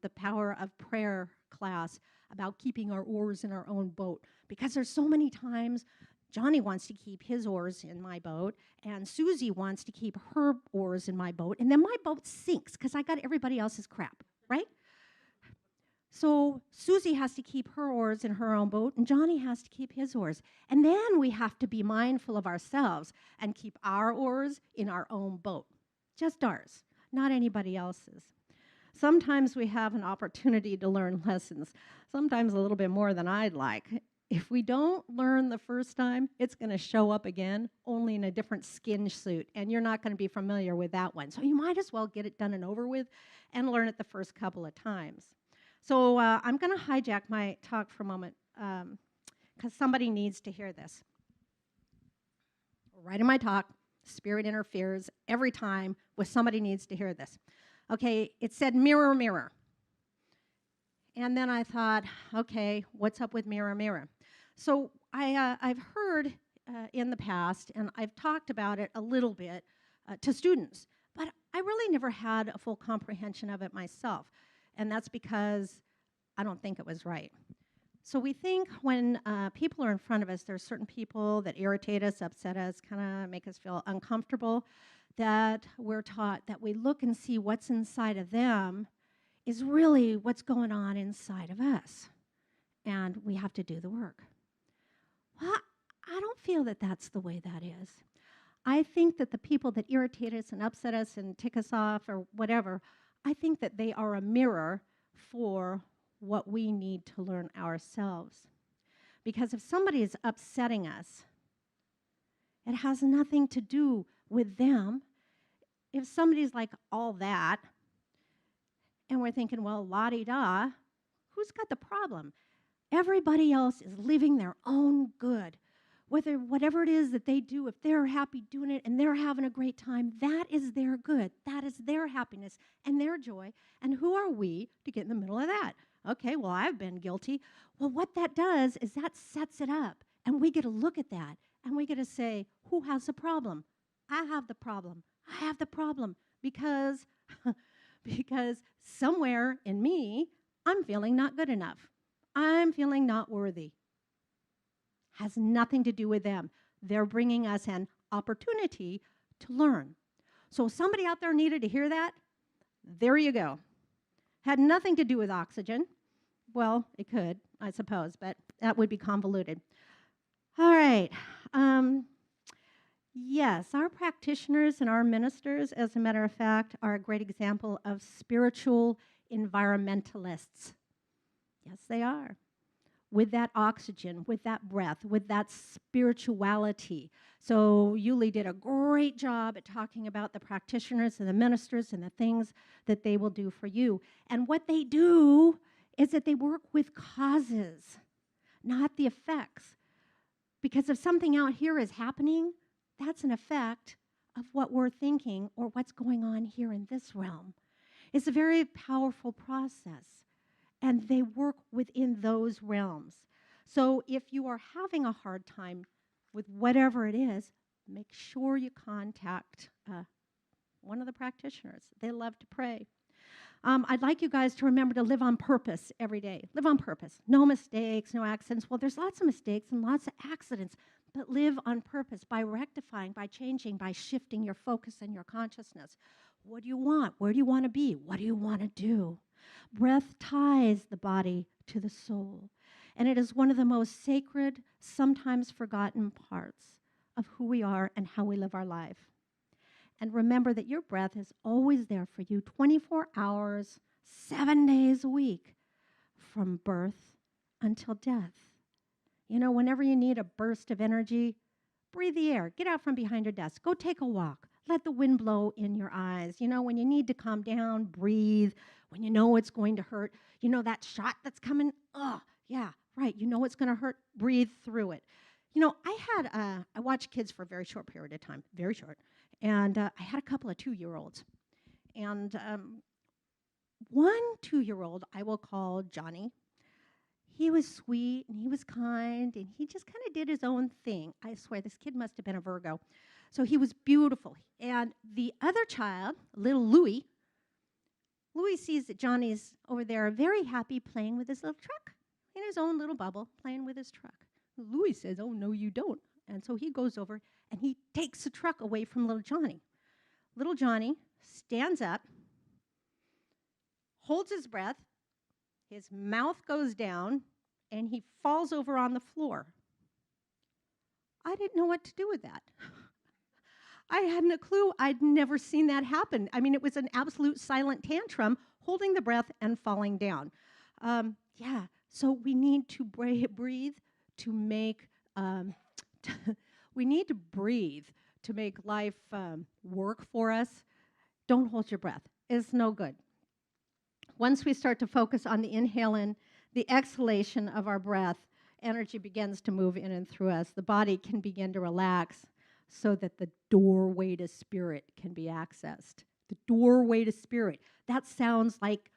the Power of Prayer class about keeping our oars in our own boat, because there's so many times Johnny wants to keep his oars in my boat, and Susie wants to keep her oars in my boat, and then my boat sinks because I got everybody else's crap, right? So Susie has to keep her oars in her own boat, and Johnny has to keep his oars. And then we have to be mindful of ourselves and keep our oars in our own boat, just ours, not anybody else's. Sometimes we have an opportunity to learn lessons, sometimes a little bit more than I'd like. If we don't learn the first time, it's going to show up again, only in a different skin suit, and you're not going to be familiar with that one. So you might as well get it done and over with and learn it the first couple of times. So I'm going to hijack my talk for a moment because somebody needs to hear this. Right in my talk, Spirit interferes every time with somebody needs to hear this. Okay, it said, "Mirror, mirror." And then I thought, okay, what's up with mirror, mirror? So I've heard in the past, and I've talked about it a little bit to students, but I really never had a full comprehension of it myself, and that's because I don't think it was right. So we think when people are in front of us, there's certain people that irritate us, upset us, kind of make us feel uncomfortable, that we're taught that we look and see what's inside of them is really what's going on inside of us, and we have to do the work. Well, I don't feel that that's the way that is. I think that the people that irritate us and upset us and tick us off or whatever, I think that they are a mirror for what we need to learn ourselves. Because if somebody is upsetting us, it has nothing to do with them. If somebody's like all that, and we're thinking, well, la-di-da, who's got the problem? Everybody else is living their own good. Whatever it is that they do, if they're happy doing it and they're having a great time, that is their good. That is their happiness and their joy. And who are we to get in the middle of that? Okay, well, I've been guilty. Well, what that does is that sets it up. And we get to look at that. And we get to say, who has the problem? I have the problem. I have the problem because somewhere in me, I'm feeling not good enough. I'm feeling not worthy. Has nothing to do with them. They're bringing us an opportunity to learn. So somebody out there needed to hear that. There you go. Had nothing to do with oxygen. Well, it could, I suppose, but that would be convoluted. All right. Yes, our practitioners and our ministers, as a matter of fact, are a great example of spiritual environmentalists. Yes, they are. With that oxygen, with that breath, with that spirituality. So Yuli did a great job at talking about the practitioners and the ministers and the things that they will do for you. And what they do is that they work with causes, not the effects. Because if something out here is happening, that's an effect of what we're thinking or what's going on here in this realm. It's a very powerful process, and they work within those realms. So if you are having a hard time with whatever it is, make sure you contact one of the practitioners. They love to pray. I'd like you guys to remember to live on purpose every day. Live on purpose. No mistakes, no accidents. Well, there's lots of mistakes and lots of accidents, but live on purpose by rectifying, by changing, by shifting your focus and your consciousness. What do you want? Where do you want to be? What do you want to do? Breath ties the body to the soul, and it is one of the most sacred, sometimes forgotten parts of who we are and how we live our life. And remember that your breath is always there for you 24 hours, 7 days a week, from birth until death. You know, whenever you need a burst of energy, breathe the air. Get out from behind your desk. Go take a walk. Let the wind blow in your eyes. You know, when you need to calm down, breathe. When you know it's going to hurt, you know that shot that's coming? Oh, yeah, right. You know it's going to hurt. Breathe through it. You know, I watched kids for a very short period of time, very short. And I had a couple of 2-year-olds. And one 2-year-old I will call Johnny. He was sweet and he was kind and he just kind of did his own thing. I swear, this kid must have been a Virgo. So he was beautiful. And the other child, little Louis sees that Johnny's over there very happy playing with his little truck in his own little bubble, playing with his truck. Louis says, "Oh, no, you don't." And so he goes over and he takes the truck away from little Johnny. Little Johnny stands up, holds his breath, his mouth goes down, and he falls over on the floor. I didn't know what to do with that. I hadn't a clue. I'd never seen that happen. I mean, it was an absolute silent tantrum, holding the breath and falling down. So we need to breathe to make we need to breathe to make life work for us. Don't hold your breath. It's no good. Once we start to focus on the inhale and the exhalation of our breath, energy begins to move in and through us. The body can begin to relax so that the doorway to spirit can be accessed. The doorway to spirit. That sounds like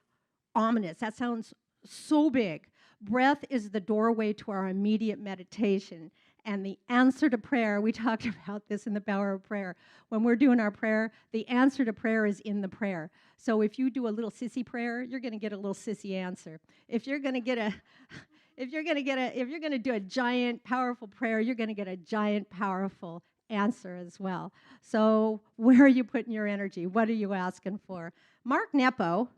ominous. That sounds so big. Breath is the doorway to our immediate meditation. And the answer to prayer, we talked about this in the power of prayer. When we're doing our prayer, the answer to prayer is in the prayer. So if you do a little sissy prayer, you're going to get a little sissy answer. If you're going to do a giant powerful prayer, you're going to get a giant powerful answer as well. So where are you putting your energy? What are you asking for? Mark Nepo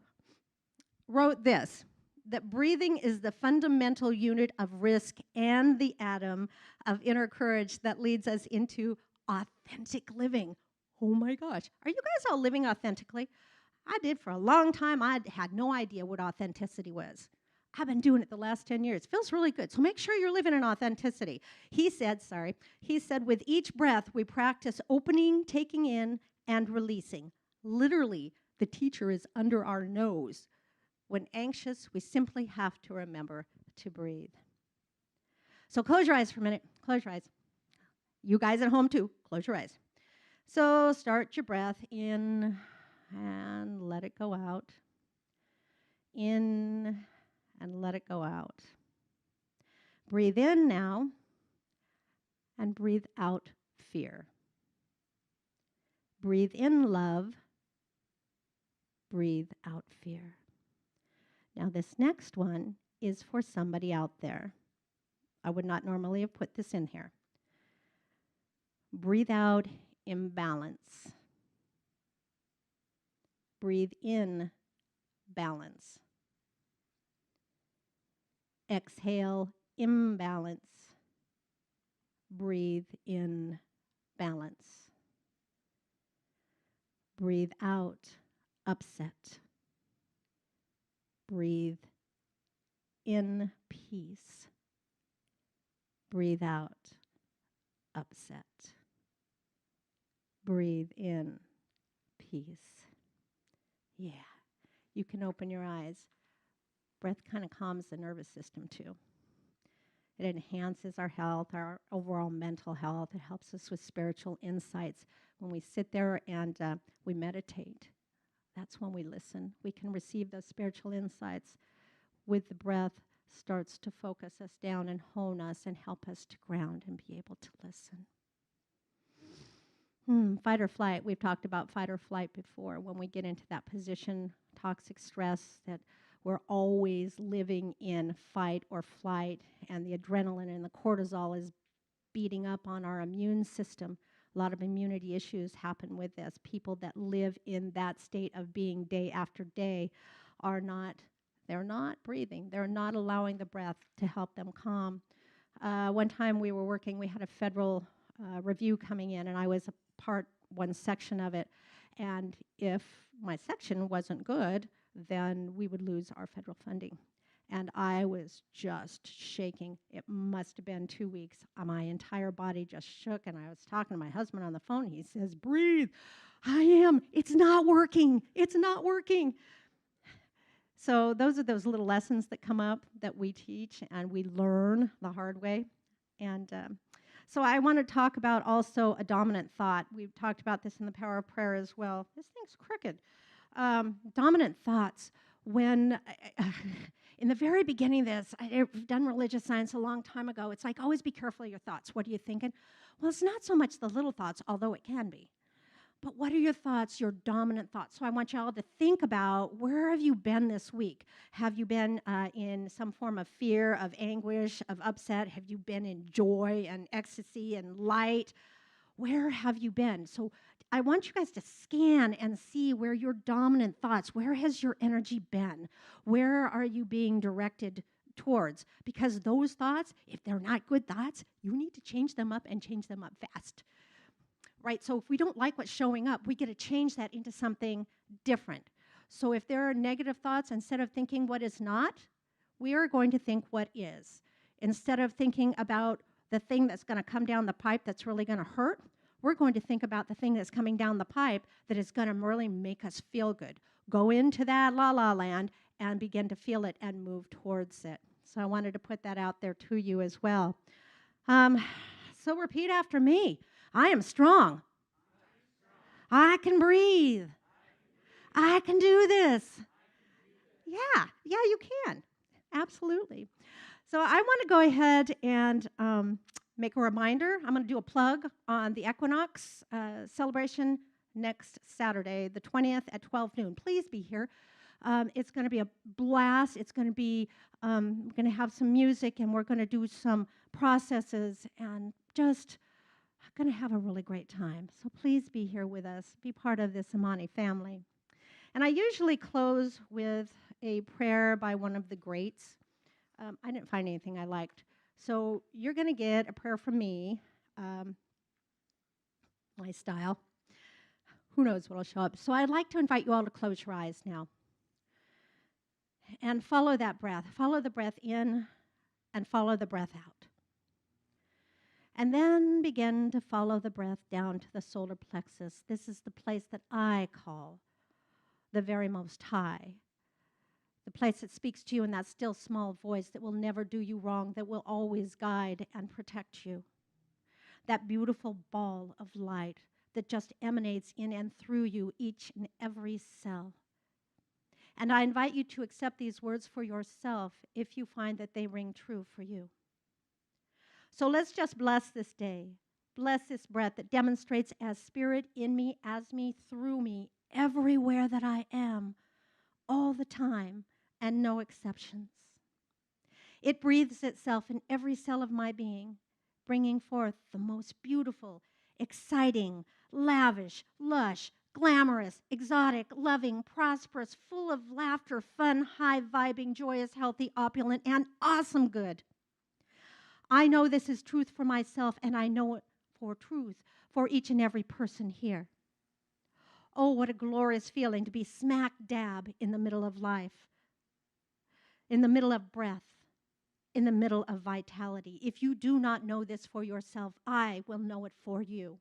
wrote this, that breathing is the fundamental unit of risk and the atom of inner courage that leads us into authentic living. Oh my gosh. Are you guys all living authentically? I did for a long time. I had no idea what authenticity was. I've been doing it the last 10 years. It feels really good. So make sure you're living in authenticity. He said, with each breath, we practice opening, taking in, and releasing. Literally, the teacher is under our nose. When anxious, we simply have to remember to breathe. So close your eyes for a minute. Close your eyes. You guys at home too, close your eyes. So start your breath in and let it go out. In and let it go out. Breathe in now and breathe out fear. Breathe in love. Breathe out fear. Now, this next one is for somebody out there. I would not normally have put this in here. Breathe out imbalance. Breathe in balance. Exhale imbalance. Breathe in balance. Breathe out upset. Breathe in peace. Breathe out upset. Breathe in peace. Yeah, you can open your eyes. Breath kind of calms the nervous system too. It enhances our health, our overall mental health. It helps us with spiritual insights. When we sit there and we meditate, that's when we listen. We can receive those spiritual insights with the breath. Starts to focus us down and hone us and help us to ground and be able to listen. Fight or flight. We've talked about fight or flight before. When we get into that position, toxic stress, that we're always living in fight or flight, and the adrenaline and the cortisol is beating up on our immune system. A lot of immunity issues happen with this. People that live in that state of being day after day they're not breathing. They're not allowing the breath to help them calm. One time we were working, we had a federal review coming in, and I was a part, one section of it. And if my section wasn't good, then we would lose our federal funding. And I was just shaking. It must have been 2 weeks. My entire body just shook, and I was talking to my husband on the phone. He says, breathe. I am. It's not working. It's not working. So those are those little lessons that come up that we teach and we learn the hard way. And so I want to talk about also a dominant thought. We've talked about this in the power of prayer as well. This thing's crooked. Dominant thoughts. When in the very beginning of this, I've done religious science a long time ago. It's like, always be careful of your thoughts. What are you thinking? Well, it's not so much the little thoughts, although it can be. But what are your thoughts, your dominant thoughts? So I want y'all to think about, where have you been this week? Have you been in some form of fear, of anguish, of upset? Have you been in joy and ecstasy and light? Where have you been? So I want you guys to scan and see where your dominant thoughts, where has your energy been? Where are you being directed towards? Because those thoughts, if they're not good thoughts, you need to change them up and change them up fast. Right? So if we don't like what's showing up, we get to change that into something different. So if there are negative thoughts, instead of thinking what is not, we are going to think what is. Instead of thinking about the thing that's going to come down the pipe that's really going to hurt, we're going to think about the thing that's coming down the pipe that is going to really make us feel good. Go into that la-la land and begin to feel it and move towards it. So I wanted to put that out there to you as well. So repeat after me. I am strong. I can breathe. I can do this. Yeah, you can. Absolutely. So I want to go ahead and make a reminder. I'm going to do a plug on the equinox celebration next Saturday, the 20th at 12 noon. Please be here. It's going to be a blast. It's going to be, we're going to have some music, and we're going to do some processes, and just going to have a really great time. So please be here with us. Be part of this Amani family. And I usually close with a prayer by one of the greats. I didn't find anything I liked. So you're going to get a prayer from me, my style. Who knows what will show up. So I'd like to invite you all to close your eyes now. And follow that breath. Follow the breath in and follow the breath out. And then begin to follow the breath down to the solar plexus. This is the place that I call the very most high. The place that speaks to you in that still small voice that will never do you wrong, that will always guide and protect you. That beautiful ball of light that just emanates in and through you, each and every cell. And I invite you to accept these words for yourself if you find that they ring true for you. So let's just bless this day. Bless this breath that demonstrates as spirit in me, as me, through me, everywhere that I am, all the time, and no exceptions. It breathes itself in every cell of my being, bringing forth the most beautiful, exciting, lavish, lush, glamorous, exotic, loving, prosperous, full of laughter, fun, high-vibing, joyous, healthy, opulent, and awesome good. I know this is truth for myself, and I know it for truth for each and every person here. Oh, what a glorious feeling to be smack dab in the middle of life, in the middle of breath, in the middle of vitality. If you do not know this for yourself, I will know it for you.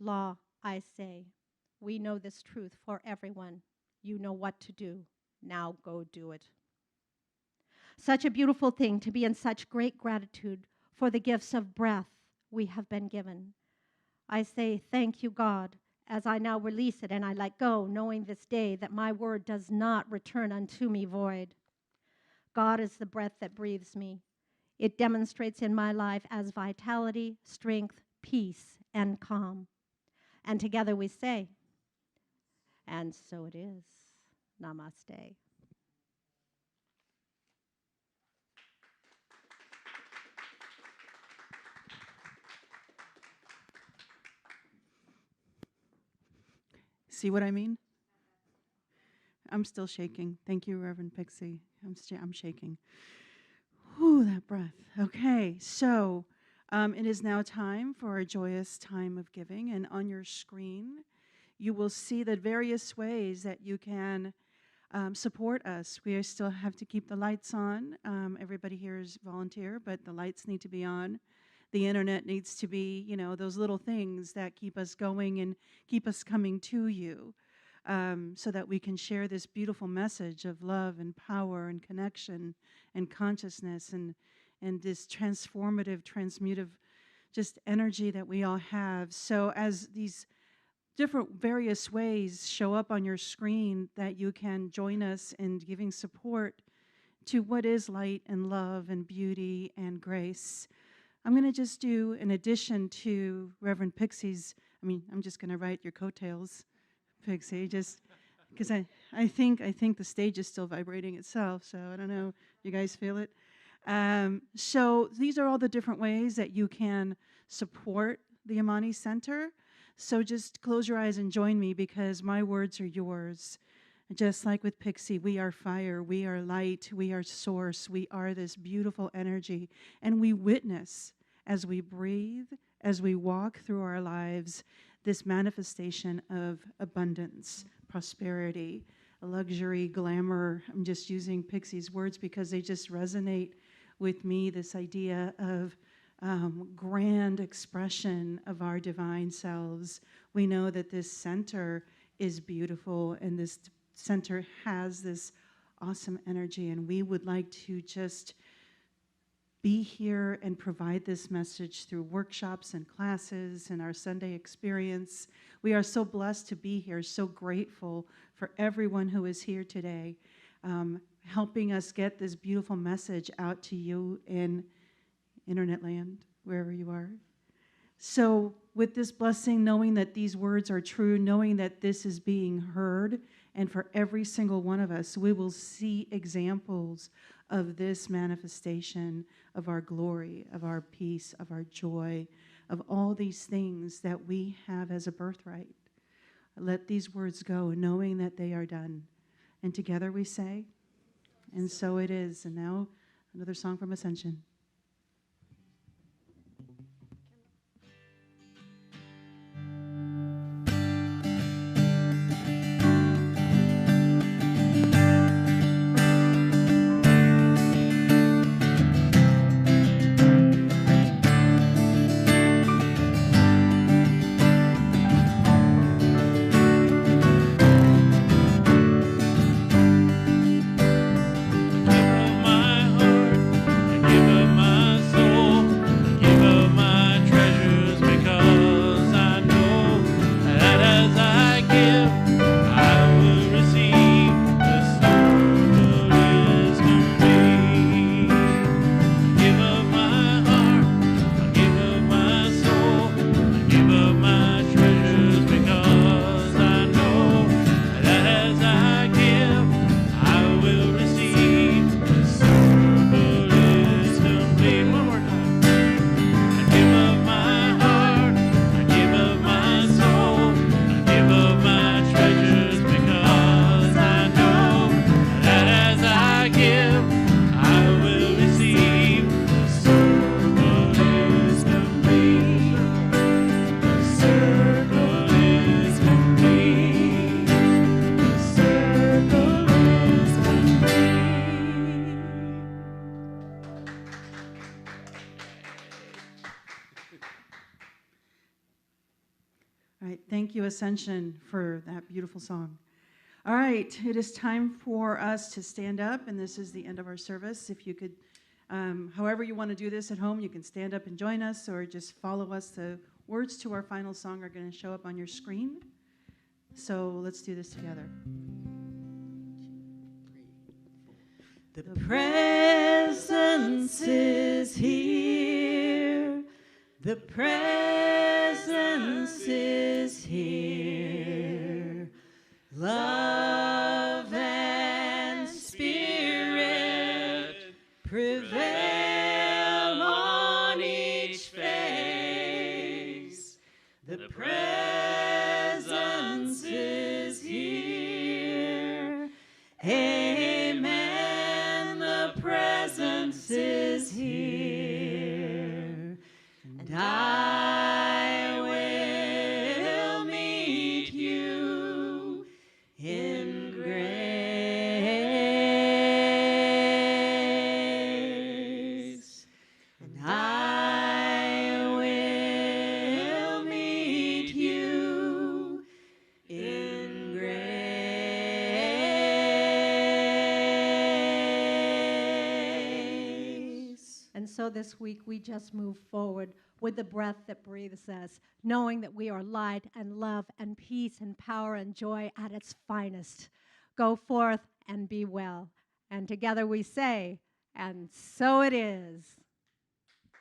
Law, I say, we know this truth for everyone. You know what to do. Now go do it. Such a beautiful thing to be in such great gratitude for the gifts of breath we have been given. I say, thank you, God, as I now release it and I let go, knowing this day that my word does not return unto me void. God is the breath that breathes me. It demonstrates in my life as vitality, strength, peace, and calm. And together we say, and so it is. Namaste. See what I mean? I'm still shaking. Thank you, Reverend Pixie. I'm shaking. Whew, that breath. Okay, so it is now time for our joyous time of giving. And on your screen, you will see the various ways that you can support us. We still have to keep the lights on. Everybody here is volunteer, but the lights need to be on. The internet needs to be, those little things that keep us going and keep us coming to you, so that we can share this beautiful message of love and power and connection and consciousness and this transformative, transmutive just energy that we all have. So as these different various ways show up on your screen, that you can join us in giving support to what is light and love and beauty and grace. I'm going to just do, in addition to Reverend Pixie's, I'm just going to write your coattails, Pixie, just because I think the stage is still vibrating itself, so I don't know, you guys feel it? So these are all the different ways that you can support the Amani Center. So just close your eyes and join me, because my words are yours. Just like with Pixie, we are fire, we are light, we are source, we are this beautiful energy. And we witness as we breathe, as we walk through our lives, this manifestation of abundance, prosperity, luxury, glamour. I'm just using Pixie's words because they just resonate with me, this idea of grand expression of our divine selves. We know that this center is beautiful, and this center has this awesome energy, and we would like to just be here and provide this message through workshops and classes and our Sunday experience. We are so blessed to be here, so grateful for everyone who is here today, helping us get this beautiful message out to you in internet land, wherever you are. So with this blessing, knowing that these words are true, knowing that this is being heard, and for every single one of us, we will see examples of this manifestation of our glory, of our peace, of our joy, of all these things that we have as a birthright. Let these words go, knowing that they are done. And together we say, and so it is. And now another song from Ascension. Give up All right, thank you, Ascension, for that beautiful song. All right, it is time for us to stand up, and this is the end of our service. If you could, however you want to do this at home, you can stand up and join us, or just follow us. The words to our final song are going to show up on your screen. So let's do this together. The presence is here. The presence is here. Love and spirit prevail on each face. The presence is here. Amen. The presence is here. And I will meet you in grace. And I will meet you in grace. And so this week we just move forward with the breath that breathes us, knowing that we are light and love and peace and power and joy at its finest. Go forth and be well. And together we say, and so it is.